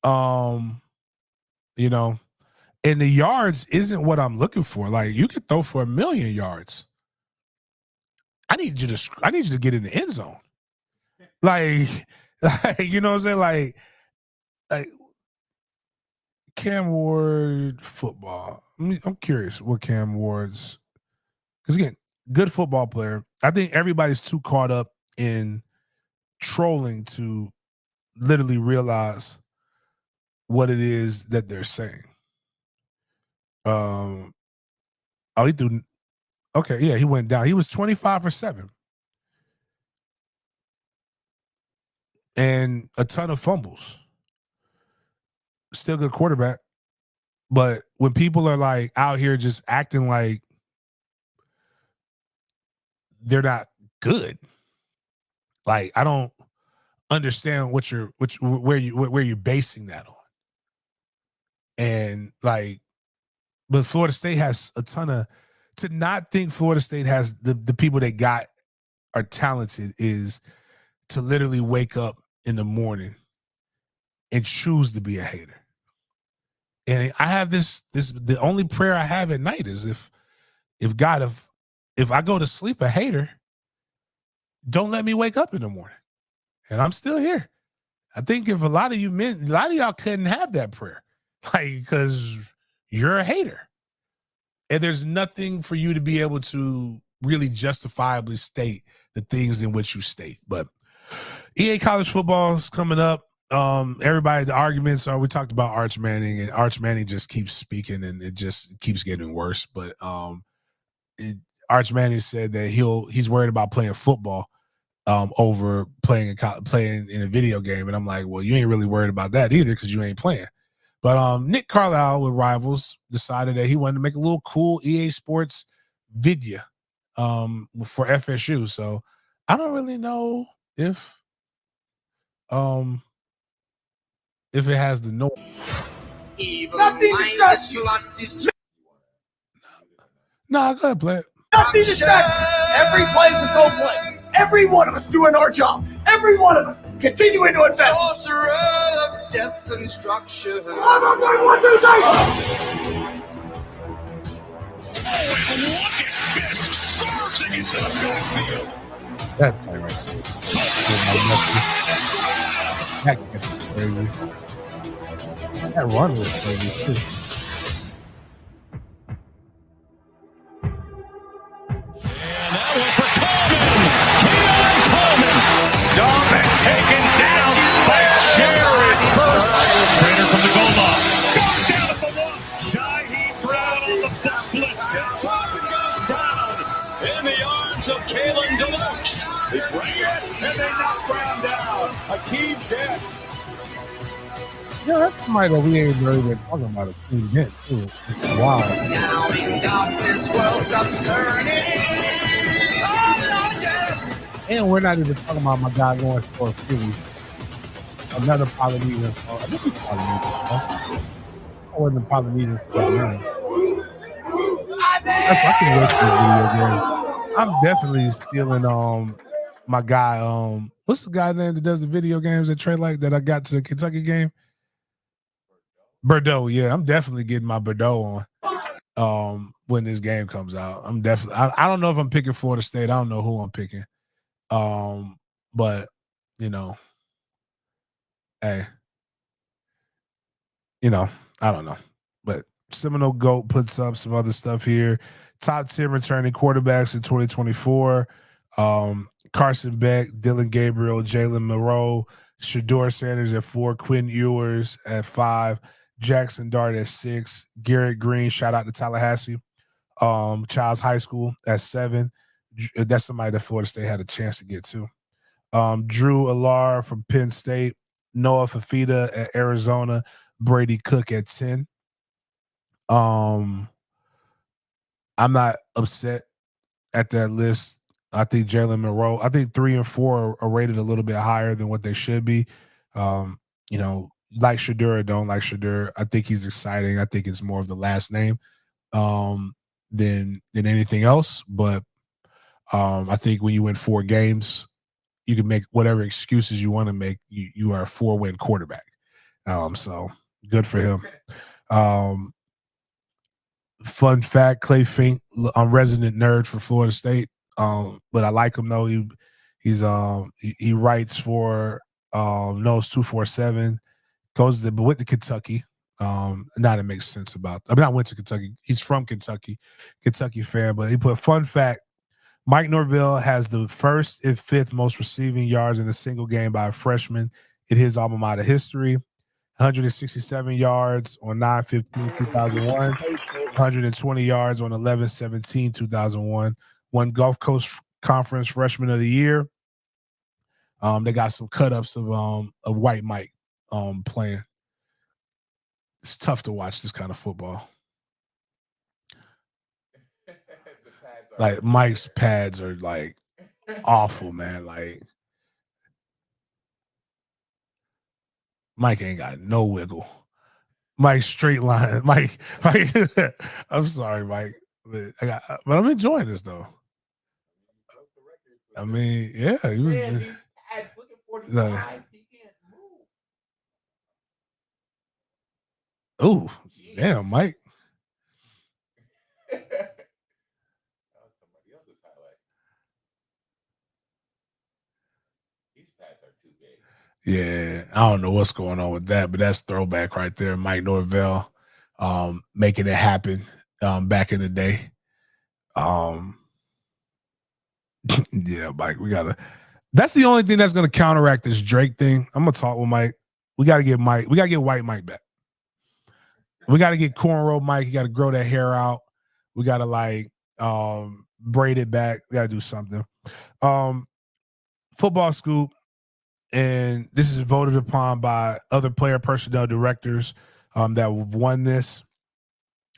You know, and the yards isn't what I'm looking for. Like, you could throw for 1,000,000 yards. I need you to get in the end zone. Like you know what I'm saying? Like Cam Ward football. I'm curious what Cam Ward's, because again, good football player. I think everybody's too caught up in trolling to literally realize what it is that they're saying. Oh, he threw. Okay, yeah, he went down. He was 25 for 7. And a ton of fumbles. Still good quarterback. But when people are like out here just acting like they're not good, like I don't understand where you're basing that on. And like, but Florida State has a ton of, to not think Florida State has the people they got are talented is to literally wake up in the morning and choose to be a hater. And I have this the only prayer I have at night is if God, if I go to sleep a hater, don't let me wake up in the morning. And I'm still here. I think if a lot of y'all couldn't have that prayer, like, because you're a hater. And there's nothing for you to be able to really justifiably state the things in which you state. But EA college football is coming up. Everybody, the arguments are, we talked about Arch Manning, and Arch Manning just keeps speaking and it just keeps getting worse. But Arch Manning said that he's worried about playing football over playing in a video game. And I'm like, well, you ain't really worried about that either because you ain't playing. But Nick Carlisle with Rivals decided that he wanted to make a little cool EA Sports video for FSU. So I don't really know if it has the noise. Nothing distracts you. No, go ahead, play it. Nothing distracts you. Every play is a goal play. Every one of us doing our job. Every one of us continuing to invest. Sorcerer of depth construction. I'm on going 1, 2, 3. And look at Fisk surging into the backfield. That play right there. That gets crazy. That run was crazy too. And that was for Coleman. Dump and taken down by Jerry First. Trainer from the goal line. Goes down at the 1. Shaheed Brown on the butt blitz. Steps up and goes down in the arms of Kalen DeLoach. They bring it and they knock Brown down. Akeem Dent. Yeah, that's somebody that we ain't really been talking about a few minutes too. It's wild. Now in darkness, world stops turning. And we're not even talking about my guy going for a Philly. Another Polynesian. I think he's Polynesian. Huh? I wasn't Polynesian. I can watch this video game. I'm definitely stealing my guy. What's the guy name that does the video games that Trey like that I got to the Kentucky game? Bordeaux. Yeah, I'm definitely getting my Bordeaux on when this game comes out. I'm definitely. I don't know if I'm picking Florida State. I don't know who I'm picking. But you know, hey, you know, I don't know. But Seminole Goat puts up some other stuff here. Top 10 returning quarterbacks in 2024. Carson Beck, Dylan Gabriel, Jalen Moreau, Shador Sanders at 4, Quinn Ewers at 5, Jackson Dart at 6, Garrett Green, shout out to Tallahassee, Childs High School at 7. That's somebody that Florida State had a chance to get to. Drew Alar from Penn State, Noah Fafita at Arizona, Brady Cook at 10. I'm not upset at that list. I think Jalen Moreau, I think 3 and 4 are rated a little bit higher than what they should be. You know, like Shador or don't like Shador. I think he's exciting. I think it's more of the last name than anything else. But I think when you win 4 games, you can make whatever excuses you want to make. You are a 4-win quarterback. So good for him. Fun fact, Clay Fink, I'm resident nerd for Florida State. But I like him though. He writes for Nose 247, went to Kentucky. Now that makes sense I went to Kentucky. He's from Kentucky fan, but he put fun fact. Mike Norvell has the 1st and 5th most receiving yards in a single game by a freshman in his alma mater history. 167 yards on 9/15/2001. 120 yards on 11/17/2001. Won Gulf Coast Conference Freshman of the Year. They got some cut-ups of White Mike playing. It's tough to watch this kind of football. Like Mike's pads are like awful, man. Like Mike ain't got no wiggle. Mike straight line. Mike. I'm sorry, Mike. But I'm enjoying this though. I mean, yeah, he was. Man, these pads looking 45. He can't move. Oh, damn, Mike. That was somebody else's highlight. These pads are too big. Yeah, I don't know what's going on with that, but that's throwback right there. Mike Norvell making it happen back in the day. Yeah, Mike, that's the only thing that's gonna counteract this Drake thing. I'm gonna talk with Mike. We gotta get White Mike back. We gotta get cornrow Mike. You gotta grow that hair out. We gotta braid it back. We gotta do something. Football scoop. And this is voted upon by other player personnel directors that have won this.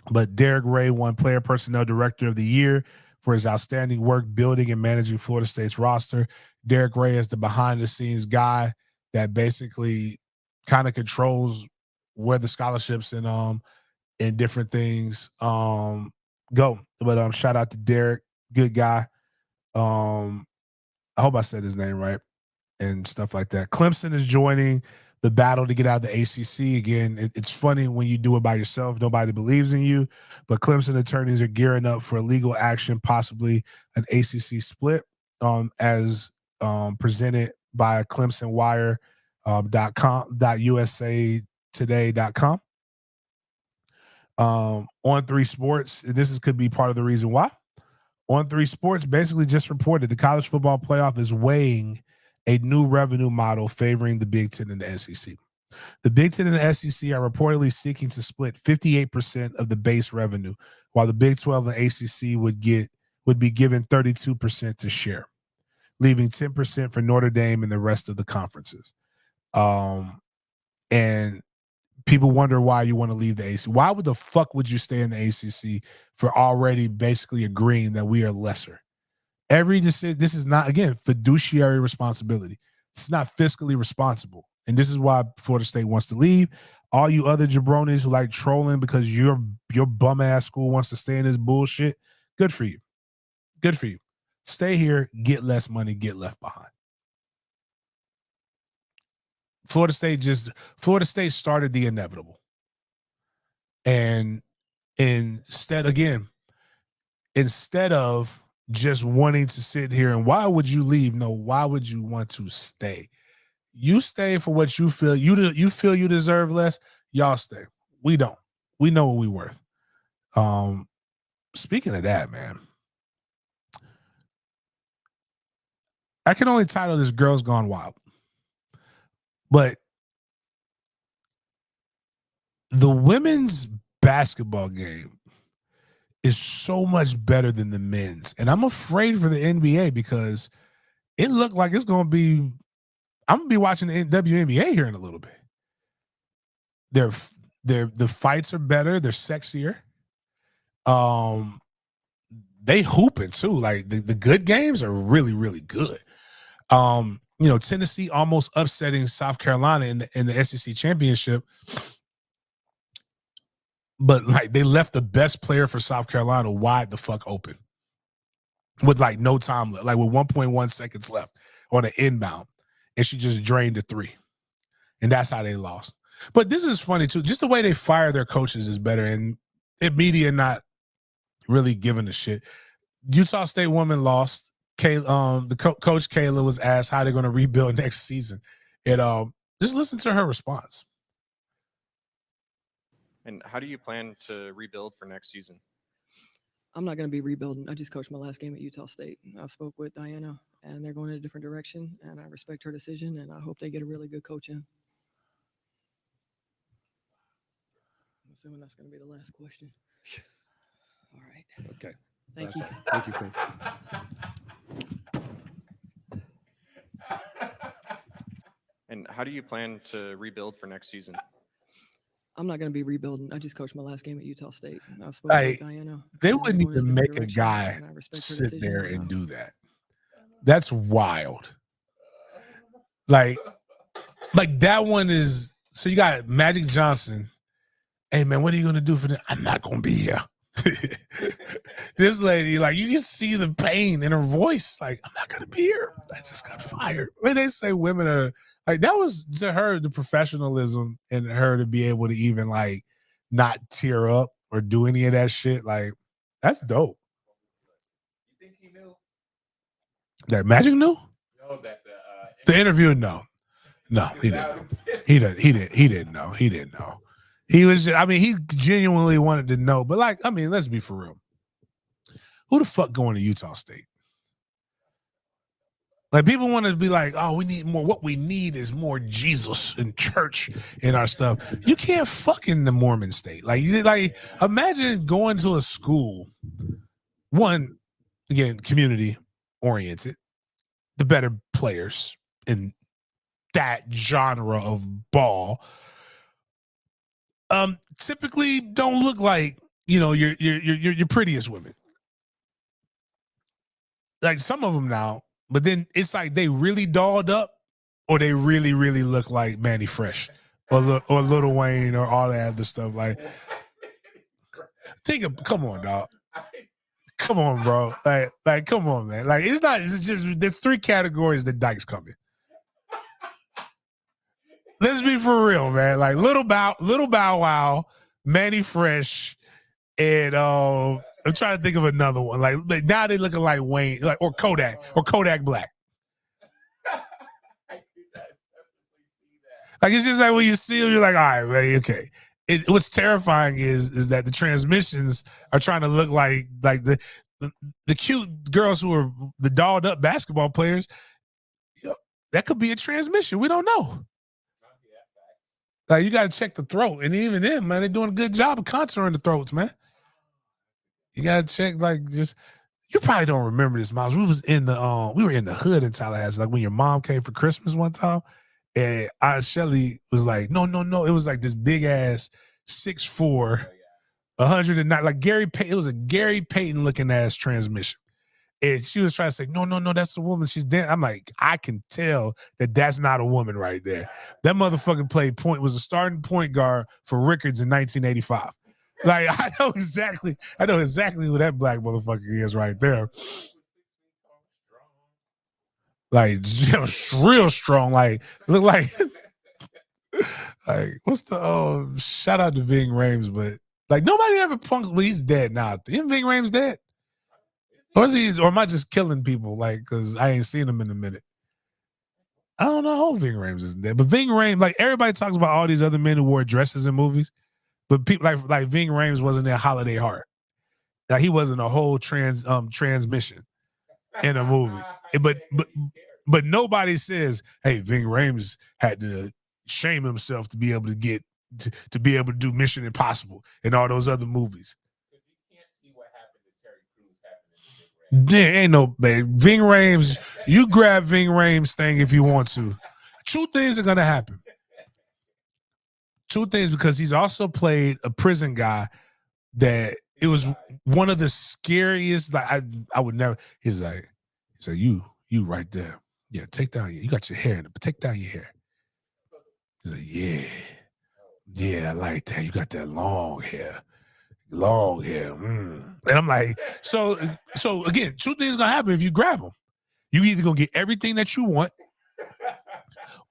But Derek Ray won Player Personnel Director of the Year for his outstanding work building and managing Florida State's roster. Derek Ray is the behind-the-scenes guy that basically kind of controls where the scholarships and different things go. But shout out to Derek, good guy. I hope I said his name right. And stuff like that. Clemson is joining the battle to get out of the ACC. Again, it's funny when you do it by yourself. Nobody believes in you. But Clemson attorneys are gearing up for legal action, possibly an ACC split, as presented by ClemsonWire.com.usatoday.com. On 3 Sports, and could be part of the reason why. On 3 Sports basically just reported the college football playoff is weighing a new revenue model favoring the Big Ten and the SEC. The Big Ten and the SEC are reportedly seeking to split 58% of the base revenue, while the Big 12 and ACC would be given 32% to share, leaving 10% for Notre Dame and the rest of the conferences. And people wonder why you want to leave the ACC. Why would the fuck would you stay in the ACC for already basically agreeing that we are lesser? This is not, again, fiduciary responsibility. It's not fiscally responsible. And this is why Florida State wants to leave. All you other jabronis who like trolling because your bum ass school wants to stay in this bullshit, good for you. Good for you. Stay here, get less money, get left behind. Florida State started the inevitable. And instead of just wanting to sit here and why would you leave? No, why would you want to stay? You stay for what you feel. You feel you deserve less. Y'all stay. We don't. We know what we're worth. Speaking of that, man, I can only title this "Girls Gone Wild," but the women's basketball game is so much better than the men's. And I'm afraid for the NBA because it looked like it's going to be, I'm going to be watching the WNBA here in a little bit. The fights are better. They're sexier. They hooping too. Like the good games are really, really good. Tennessee almost upsetting South Carolina in the SEC championship. But like they left the best player for South Carolina wide the fuck open with like no time left, like with 1.1 seconds left on an inbound, and she just drained a 3, and that's how they lost. But this is funny too. Just the way they fire their coaches is better, and media not really giving a shit. Utah State woman lost. Coach Kayla was asked how they're going to rebuild next season, and just listen to her response. And how do you plan to rebuild for next season? I'm not going to be rebuilding. I just coached my last game at Utah State. I spoke with Diana, and they're going in a different direction, and I respect her decision, and I hope they get a really good coach in. I'm assuming that's going to be the last question. All right. Okay. Thank you. Thank you, Coach. And how do you plan to rebuild for next season? I'm not going to be rebuilding. I just coached my last game at Utah State. I spoke Like, with Diana. they and wouldn't they're going in even a make a different guy direction, and I respect her sit decision, there and and I- do that. That's wild. Like that one is. So you got Magic Johnson. Hey man, what are you gonna do for them? I'm not gonna be here. This lady, like, you can see the pain in her voice. Like, I'm not gonna be here. I just got fired. When they say women are like, that was to her the professionalism in her to be able to even like not tear up or do any of that shit. Like, that's dope. You think he knew? That Magic knew? No, that The interview, no, he didn't know. He didn't know. He didn't know. He was. I mean, he genuinely wanted to know. But like, I mean, let's be for real. Who the fuck going to Utah State? Like, people want to be like, oh, we need more. What we need is more Jesus and church in our stuff. You can't fuck in the Mormon state. Like, imagine going to a school. One, again, community oriented, the better players in that genre of ball typically don't look like, your prettiest women. Like, some of them now, but then it's like they really dolled up, or they really, really look like Manny Fresh or Lil Wayne or all that other stuff. Like, come on, dog. Come on, bro. Like, come on, man. Like, it's just, there's three categories that dykes come in. Let's be for real, man. Like, Little Bow Wow, Manny Fresh, and I'm trying to think of another one. Like now they looking like Wayne, like or Kodak Black. Like, it's just like when you see them, you're like, all right, man, okay. What's terrifying is that the transmissions are trying to look like the cute girls who are the dolled up basketball players. That could be a transmission. We don't know. Like, you got to check the throat, and even then, man, they're doing a good job of contouring the throats, man. You got to check, like, just. You probably don't remember this, Miles. We were in the hood in Tallahassee, like when your mom came for Christmas one time, and Aunt Shelly was like, no. It was like this big ass 6'4", 109, like Gary Payton. It was a Gary Payton looking ass transmission. And she was trying to say, no, that's a woman. She's dead. I'm like, I can tell that that's not a woman right there. That motherfucker was a starting point guard for Rickards in 1985. Like, I know exactly who that black motherfucker is right there. Like, real strong. Like, look like, like, what's the shout out to Ving Rhames, but like nobody ever punked. Well, he's dead now. Isn't Ving Rhames dead? Or am I just killing people? Like, because I ain't seen him in a minute. I don't know how Ving Rhames is dead, but Ving Rhames, like, everybody talks about all these other men who wore dresses in movies, but people like Ving Rhames wasn't in Holiday Heart. Like, he wasn't a whole transmission in a movie. But nobody says, hey, Ving Rhames had to shame himself to be able to get to be able to do Mission Impossible and all those other movies. There ain't no, man. Ving Rhames, you grab Ving Rhames' thing if you want to. Two things are gonna happen. Two things, because he's also played a prison guy that it was one of the scariest. Like, I would never. He's like, you right there. Yeah, take down you got your hair, but take down your hair. He's like, yeah, I like that. You got that long hair. And I'm like, so again, two things gonna happen if you grab them. You either gonna get everything that you want,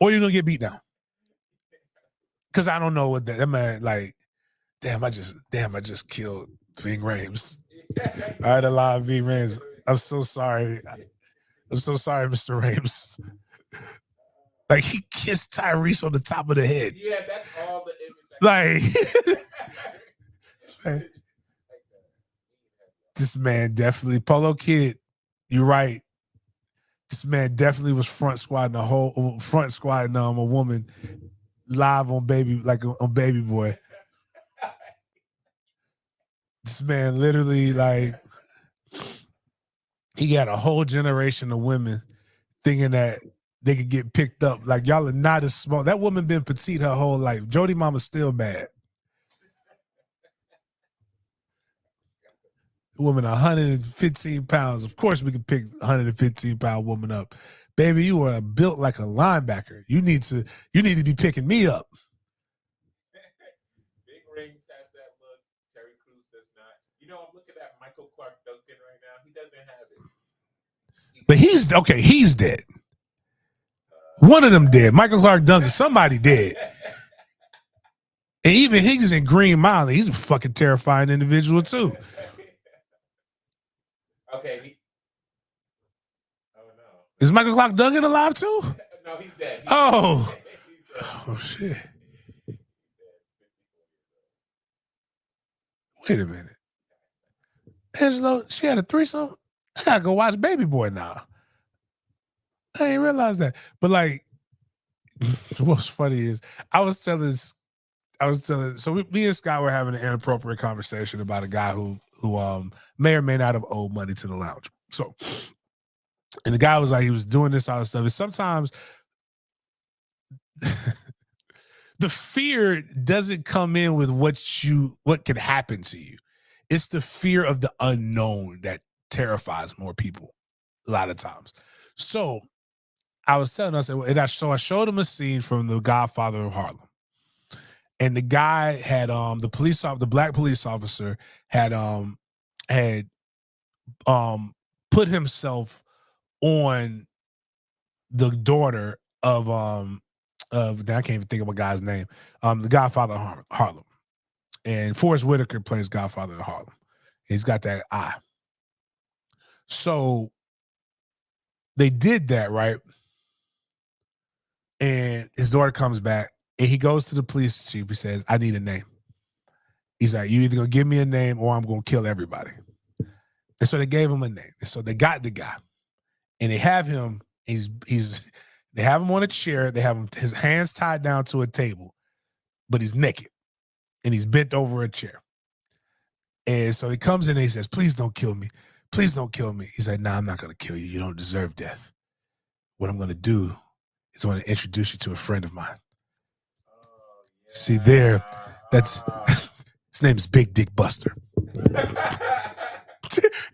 or you're gonna get beat down. Because I don't know what that man, like, damn, I just killed Ving Rhames. I had a lot of Ving Rhames. I'm so sorry. Mr. Rhames. Like, he kissed Tyrese on the top of the head. Yeah, that's all the image. Like, This man definitely, Polo Kid, you're right. This man definitely was front squatting a woman live on on Baby Boy. This man literally, like, he got a whole generation of women thinking that they could get picked up. Like, y'all are not as small. That woman been petite her whole life. Jody Mama's still bad. Woman 115 pounds. Of course we can pick 115-pound woman up. Baby, you are built like a linebacker. You need to be picking me up. Big ring has that look. Terry Crews does not. You know, I'm looking at Michael Clark Duncan right now. He doesn't have it. But he's dead. One of them dead. Michael Clark Duncan, somebody dead. And even he's in Green Mile. He's a fucking terrifying individual too. Okay. Oh no. Is Michael Clark Duncan alive too? No, he's dead. Oh. He's dead. Oh shit. Wait a minute. Angelo, she had a threesome? I gotta go watch Baby Boy now. I didn't realize that. But like, what's funny is so me and Scott were having an inappropriate conversation about a guy who may or may not have owed money to the lounge. So, and the guy was like, he was doing this all this stuff. And sometimes the fear doesn't come in with what can happen to you. It's the fear of the unknown that terrifies more people a lot of times. So I was telling us, I showed him a scene from The Godfather of Harlem. And the guy had the black police officer had put himself on the daughter of I can't even think of a guy's name. The Godfather of Harlem. And Forrest Whitaker plays Godfather of Harlem. He's got that eye. So they did that, right? And his daughter comes back and he goes to the police chief. He says, I need a name. He's like, you either gonna give me a name or I'm gonna kill everybody. And so they gave him a name. And so they got the guy. And they have him, they have him on a chair, they have him his hands tied down to a table, but he's naked. And he's bent over a chair. And so he comes in and he says, please don't kill me. Please don't kill me. He's like, nah, I'm not gonna kill you. You don't deserve death. What I'm gonna do is I'm gonna introduce you to a friend of mine. See there, that's his name is Big Dick Buster.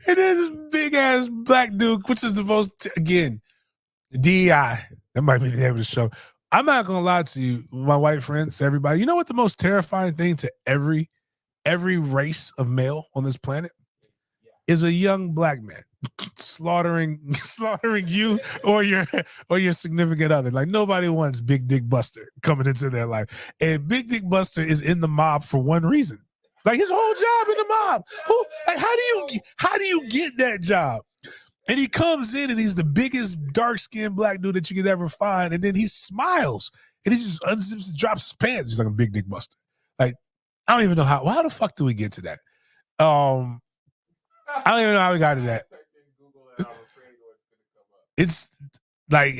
It is this big ass black dude, which is the most, again, DEI. That might be the name of the show. I'm not gonna lie to you, my white friends, everybody. You know what the most terrifying thing to every race of male on this planet is? A young black man slaughtering you or your significant other. Like, nobody wants Big Dick Buster coming into their life. And Big Dick Buster is in the mob for one reason. Like, his whole job in the mob. How do you get that job? And he comes in and he's the biggest dark-skinned black dude that you could ever find. And then he smiles and he just unzips and drops his pants. He's like a Big Dick Buster. Like, I don't even know how the fuck do we get to that? I don't even know how we got to that. It's like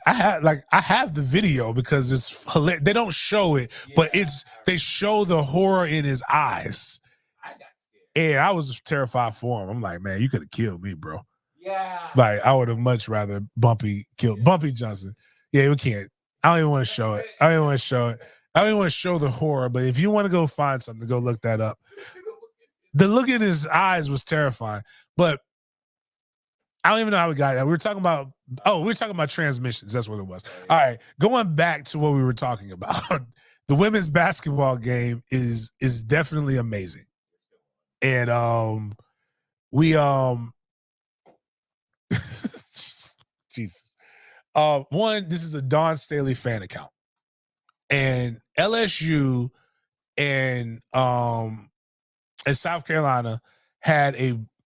I have the video because it's hilarious. They don't show it, but they show the horror in his eyes. And I was terrified for him. I'm like, man, you could have killed me, bro. Yeah. Like, I would have much rather Bumpy killed Bumpy Johnson. Yeah, we can't. I don't even want to show it. I don't even want to show the horror, but if you want to go find something, go look that up. The look in his eyes was terrifying. But I don't even know how we got that. We were talking about transmissions. That's what it was. All right, going back to what we were talking about. The women's basketball game is definitely amazing. And we Jesus. One, this is a Dawn Staley fan account. And LSU and South Carolina had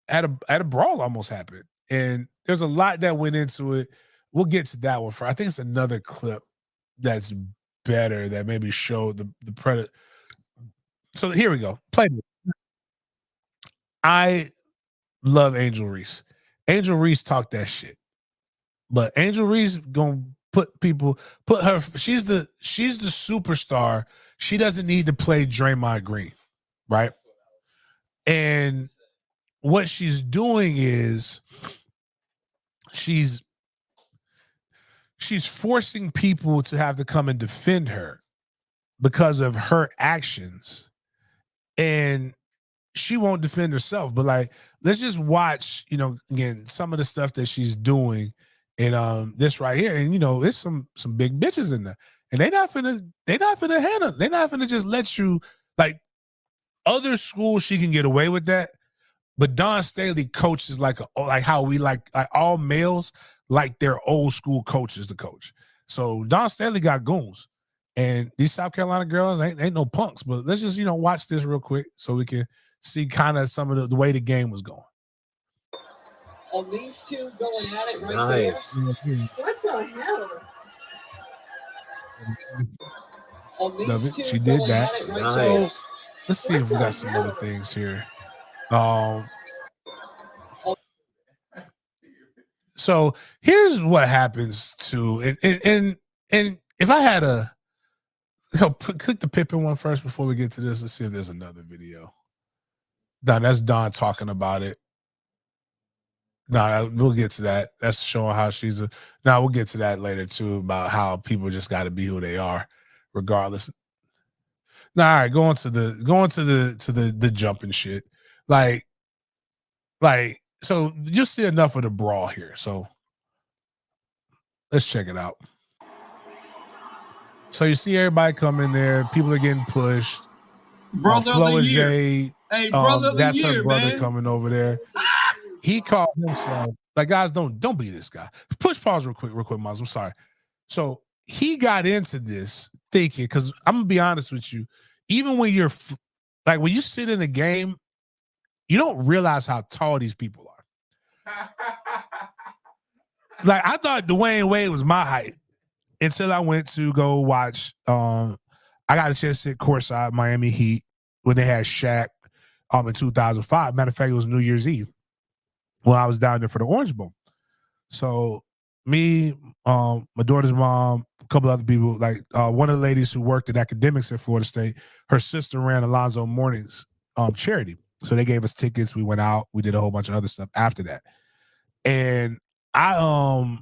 a brawl almost happen. And there's a lot that went into it. We'll get to that one first. I think it's another clip that's better that maybe showed the predator. So here we go. Play it. love Angel Reese. Angel Reese talked that shit. But Angel Reese gonna put her. She's the superstar. She doesn't need to play Draymond Green, right? And what she's doing is she's forcing people to have to come and defend her because of her actions, and she won't defend herself. But like, let's just watch, again, some of the stuff that she's doing. And this right here, and there's some big bitches in there, and they're not finna handle. They're not finna just let you, like, other schools she can get away with that, but Don Staley coaches like how we like all males like their old school coaches to coach. So Don Staley got goons, and these South Carolina girls ain't no punks. But let's just watch this real quick so we can see kind of some of the way the game was going. On these two going at it right Nice. there. What the hell? On these two She did going that. at it right Nice. there. So let's see if we got some other things here. So here's what happens to and if I had click the Pippen one first before we get to this. Let's see if there's another video. No, that's Don talking about it. No, we'll get to that. That's showing how she's we'll get to that later too, about how people just got to be who they are, regardless. All right, going to the jumping shit. Like, so you'll see enough of the brawl here. So let's check it out. So you see everybody come in there. People are getting pushed. Brother of the year. Jay, Hey, brother of the that's year, her brother man. coming over there. He called himself, like, guys, don't be this guy. Push pause real quick, Miles. I'm sorry. So he got into this thinking, because I'm gonna be honest with you, even when you're like, when you sit in a game, you don't realize how tall these people are. Like, I thought Dwayne Wade was my height until I went to go watch. I got a chance to sit courtside Miami Heat when they had Shaq in 2005. Matter of fact, it was New Year's Eve when I was down there for the Orange Bowl. So me, my daughter's mom, a couple other people, like one of the ladies who worked at academics at Florida State, her sister ran Alonzo Mourning's charity. So they gave us tickets. We went out. We did a whole bunch of other stuff after that. And I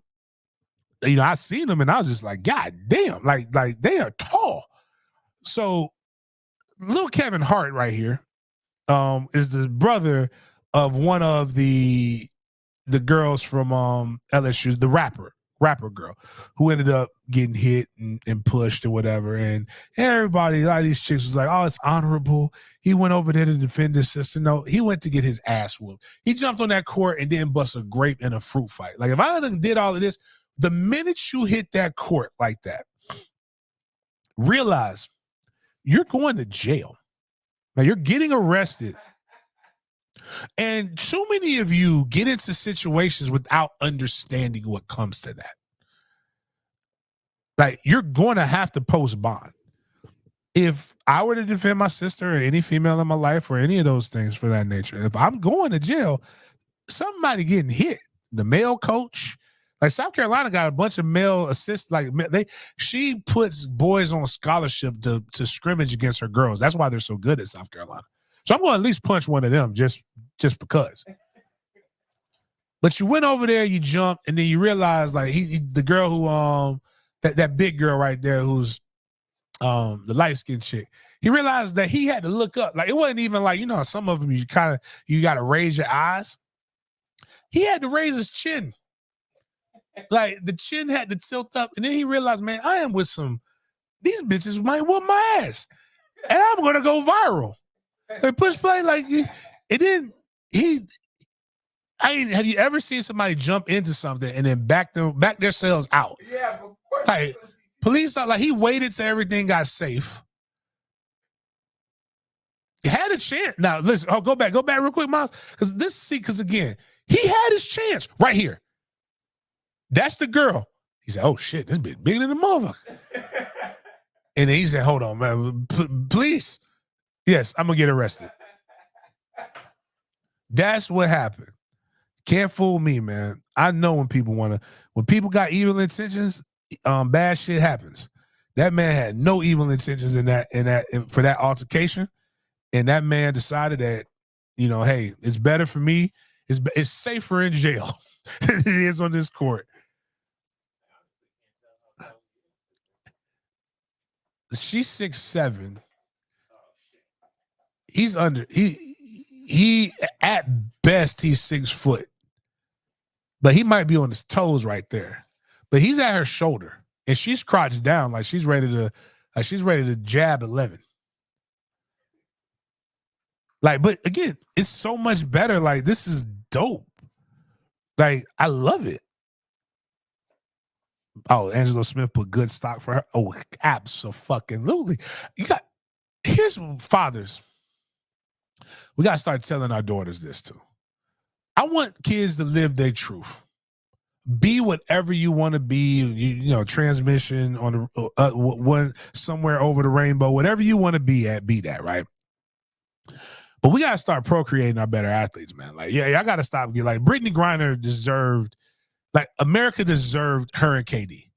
seen them and I was just like, God damn, like they are tall. So little Kevin Hart right here is the brother of one of the girls from LSU, the rapper girl, who ended up getting hit and pushed or whatever. And everybody, a lot of these chicks was like, oh, it's honorable. He went over there to defend his sister. No, he went to get his ass whooped. He jumped on that court and didn't bust a grape in a fruit fight. Like, if I did all of this, the minute you hit that court like that, realize you're going to jail. Now, you're getting arrested. And too many of you get into situations without understanding what comes to that. Like, you're going to have to post bond. If I were to defend my sister or any female in my life or any of those things for that nature, if I'm going to jail, somebody getting hit, the male coach, like South Carolina got a bunch of male assists. Like, she puts boys on scholarship to scrimmage against her girls. That's why they're so good at South Carolina. So I'm going to at least punch one of them just because. But you went over there, you jumped, and then you realize, like, the girl who that big girl right there who's the light-skinned chick, he realized that he had to look up. Like, it wasn't even like, some of them you got to raise your eyes. He had to raise his chin. Like, the chin had to tilt up, and then he realized, man, I am with these bitches might whoop my ass, and I'm gonna go viral. They push play, like, have you ever seen somebody jump into something and then back themselves out? Yeah, of course. Like, police are like, he waited till everything got safe. He had a chance. Now, listen, go back real quick, Miles, because again, he had his chance right here. That's the girl. He said, oh shit, this bitch bigger than the motherfucker. And then he said, hold on, man, please. Yes, I'm gonna get arrested. That's what happened. Can't fool me, man. I know when people got evil intentions, bad shit happens. That man had no evil intentions for that altercation, and that man decided that, hey, it's better for me. It's safer in jail than it is on this court. She's 6'7". He's he at best he's 6 foot, but he might be on his toes right there. But he's at her shoulder, and she's crouched down like she's ready to jab 11. Like, but again, it's so much better. Like, this is dope. Like, I love it. Oh, Angelo Smith put good stock for her. Oh, absolutely. Here's fathers. We got to start telling our daughters this too. I want kids to live their truth. Be whatever you want to be, transmission on the one somewhere over the rainbow, whatever you want to be at, be that, right? But we got to start procreating our better athletes, man. Like, I got to stop. Like, Brittany Griner deserved, like, America deserved her and KD.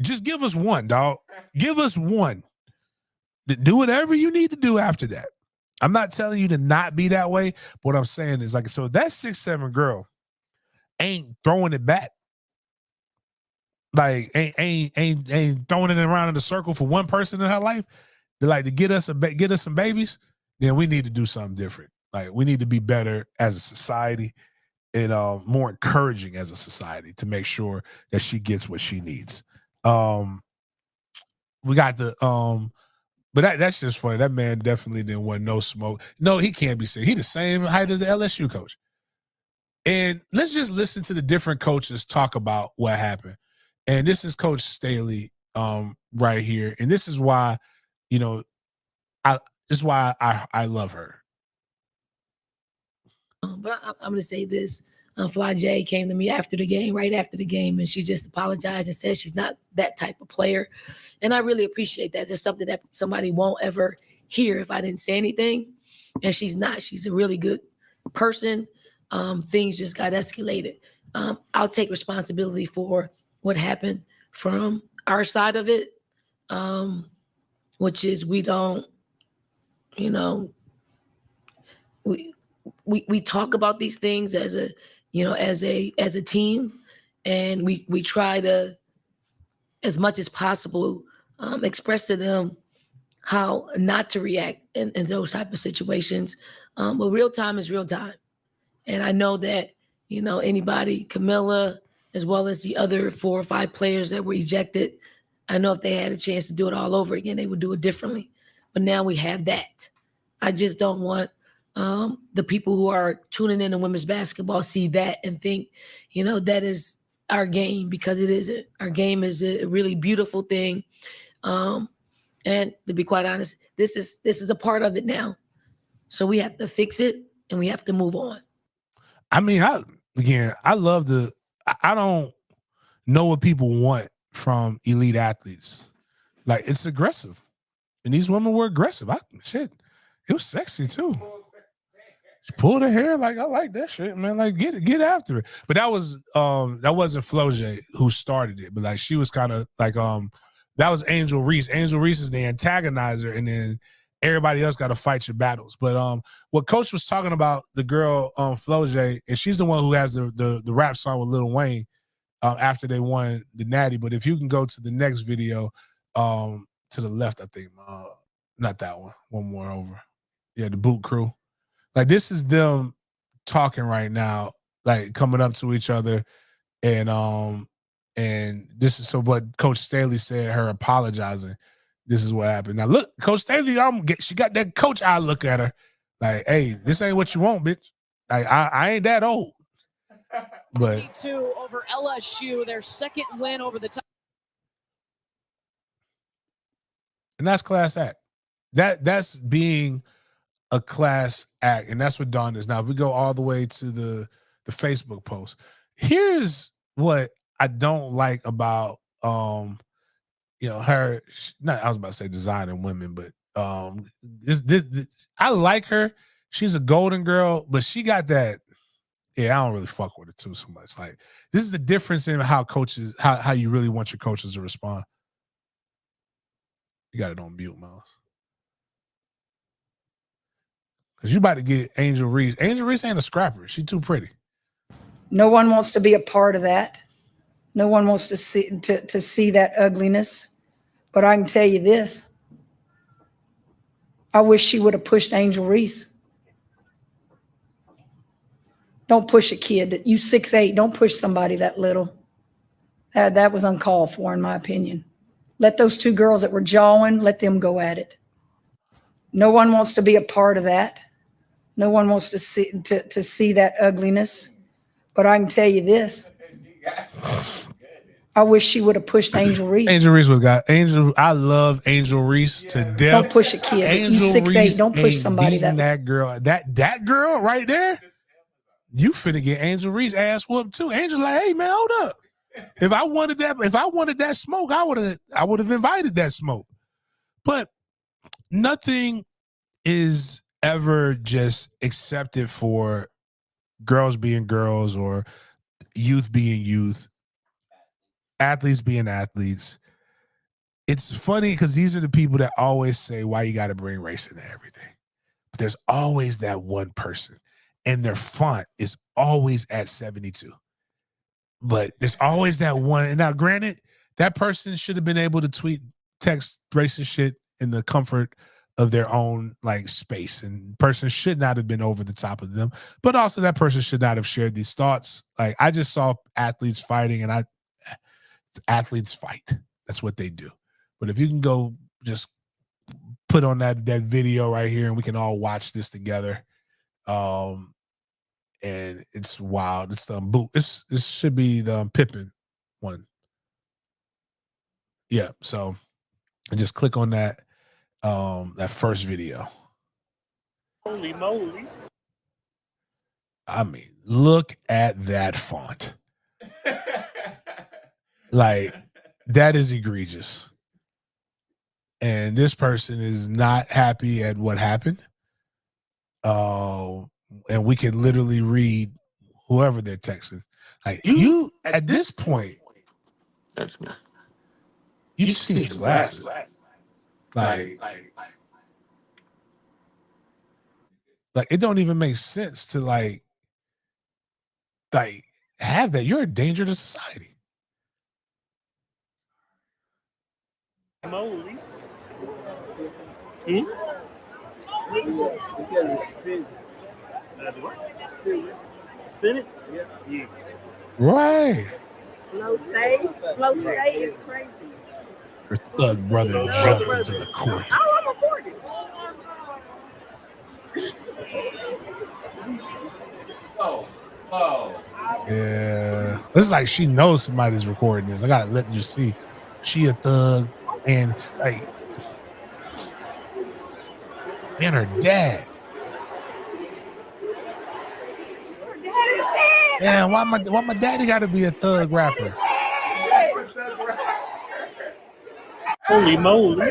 Just give us one, dog. Give us one. Do whatever you need to do after that. I'm not telling you to not be that way. But what I'm saying is, like, so that 6'7" girl ain't throwing it back. Like, ain't throwing it around in a circle for one person in her life. To get us some babies. Then we need to do something different. Like, we need to be better as a society and more encouraging as a society to make sure that she gets what she needs. We got the but that's just funny. That man definitely didn't want no smoke. No, he can't be seen. He the same height as the LSU coach. And let's just listen to the different coaches talk about what happened. And this is Coach Staley right here. And this is why, I love her. But I'm going to say this. Fly J came to me right after the game, and she just apologized and said she's not that type of player. And I really appreciate that. It's something that somebody won't ever hear if I didn't say anything. And she's not. She's a really good person. Things just got escalated. I'll take responsibility for what happened from our side of it, which is we don't, we talk about these things as a team, and we try to, as much as possible, express to them how not to react in those type of situations. But real time is real time. And I know that, anybody, Camilla, as well as the other 4 or 5 players that were ejected, I know if they had a chance to do it all over again, they would do it differently. But now we have that. I just don't want the people who are tuning in to women's basketball see that and think, that is our game, because it isn't. Our game is a really beautiful thing. And to be quite honest, this is a part of it now. So we have to fix it and we have to move on. I mean, I don't know what people want from elite athletes. Like, it's aggressive. And these women were aggressive. It was sexy too. She pulled her hair. Like, I like that shit, man. Like, get after it. But that wasn't Floje who started it. But like, she was kind of like, that was Angel Reese. Angel Reese is the antagonizer, and then everybody else got to fight your battles. But what Coach was talking about, the girl Floje, and she's the one who has the rap song with Lil Wayne after they won the Natty. But if you can go to the next video, to the left, I think, not that one more over. Yeah, the Boot Crew. Like, this is them talking right now, like coming up to each other, and this is so what Coach Staley said, her apologizing. This is what happened. Now look, Coach Staley, she got that coach eye look at her, like, hey, this ain't what you want, bitch. Like, I ain't that old. But 2 over LSU, their second win over the top. And that's class act. That's being a class act, and that's what Dawn is. Now, if we go all the way to the Facebook post, here's what I don't like about her. I was about to say designing women, but this I like her she's a golden girl, but she got that. Yeah, I don't really fuck with it too so much. Like, this is the difference in how coaches, how you really want your coaches to respond. You got it on mute, Miles. Because you about to get Angel Reese. Angel Reese ain't a scrapper. She too pretty. No one wants to be a part of that. No one wants to see that ugliness. But I can tell you this. I wish she would have pushed Angel Reese. Don't push a kid. You 6'8". Don't push somebody that little. That was uncalled for, in my opinion. Let those two girls that were jawing, let them go at it. No one wants to be a part of that. No one wants to see that ugliness. But I can tell you this. I wish she would have pushed Angel Reese. Angel Reese would got Angel. I love Angel Reese to death. Don't push a kid. Angel You 6'8". Reese Don't push somebody that girl. That girl right there. You finna get Angel Reese ass whooped too. Angel like, hey man, hold up. If I wanted that smoke, I would have invited that smoke. But nothing is ever just accepted for girls being girls or youth being youth, athletes being athletes. It's funny because these are the people that always say why you got to bring race into everything. But there's always that one person, and their font is always at 72. But there's always that one. And now, granted, that person should have been able to text racist shit in the comfort of their own like space, and person should not have been over the top of them. But also, that person should not have shared these thoughts. Like, I just saw athletes fighting, and athletes fight. That's what they do. But if you can go just put on that video right here, and we can all watch this together. And it's wild. It's the boot. It should be the Pippin one. Yeah. So, and just click on that that first video. Holy moly! I mean, look at that font. Like, that is egregious. And this person is not happy at what happened. And we can literally read whoever they're texting. Like, you at this point, That's me. you just need some glasses. Like it don't even make sense to like have that. You're a danger to society. Moly. Spin it? Yeah. Right. Flow say is crazy. Her thug brother jumped into the court. Oh, I'm recording. Yeah. It's like she knows somebody's recording this. I gotta let you see. She a thug, and like, and her dad. Yeah, why my daddy gotta be a thug rapper? Holy moly.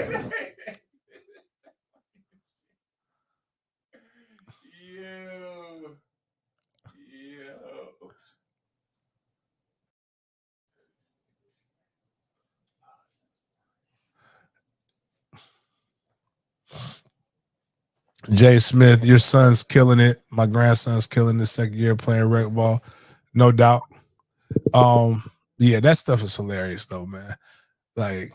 Jay Smith, your son's killing it. My grandson's killing the second year playing rec ball, no doubt. Yeah, that stuff is hilarious though, man. Like,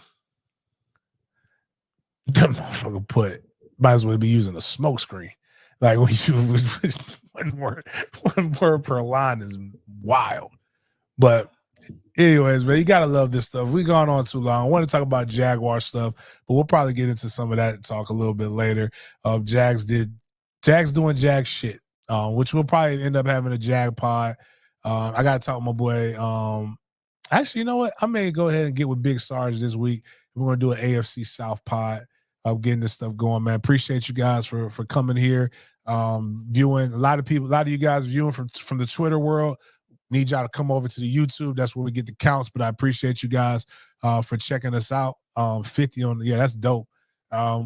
that motherfucker might as well be using a smoke screen. Like, when you one word per line is wild. But anyways, man, you gotta love this stuff. We gone on too long. I want to talk about Jaguar stuff, but we'll probably get into some of that talk a little bit later. Jags doing Jag shit, which we'll probably end up having a Jag pod. I gotta talk to my boy. Actually, you know what? I may go ahead and get with Big Sarge this week. We're gonna do an AFC South pod. Getting this stuff going, man. Appreciate you guys for coming here, viewing. A lot of you guys viewing from the Twitter world. Need y'all to come over to the YouTube. That's where we get the counts. But I appreciate you guys for checking us out. 50 on, yeah, that's dope.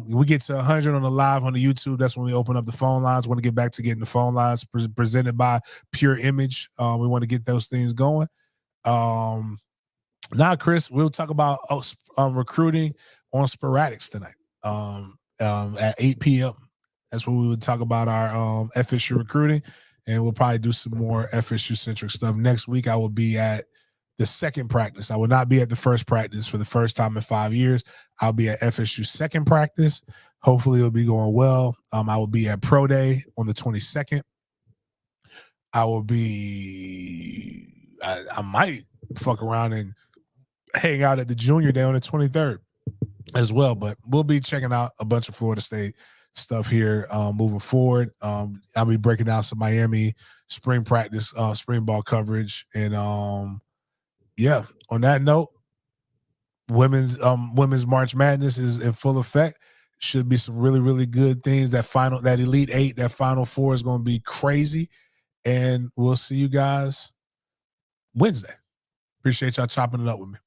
We get to 100 on the live on the YouTube. That's when we open up the phone lines. Want to get back to getting the phone lines presented by Pure Image. We want to get those things going. Now, Chris, we'll talk about recruiting on Sporadics tonight at 8 p.m. That's when we would talk about our FSU recruiting, and we'll probably do some more FSU-centric stuff. Next week, I will be at the second practice. I will not be at the first practice for the first time in 5 years. I'll be at FSU second practice. Hopefully, it'll be going well. I will be at Pro Day on the 22nd. I will be – I might fuck around and hang out at the Junior Day on the 23rd as well. But we'll be checking out a bunch of Florida State stuff here moving forward. I'll be breaking down some Miami spring practice, spring ball coverage. And, yeah, on that note, women's March Madness is in full effect. Should be some really, really good things. That Elite Eight, that Final Four is going to be crazy. And we'll see you guys Wednesday. Appreciate y'all chopping it up with me.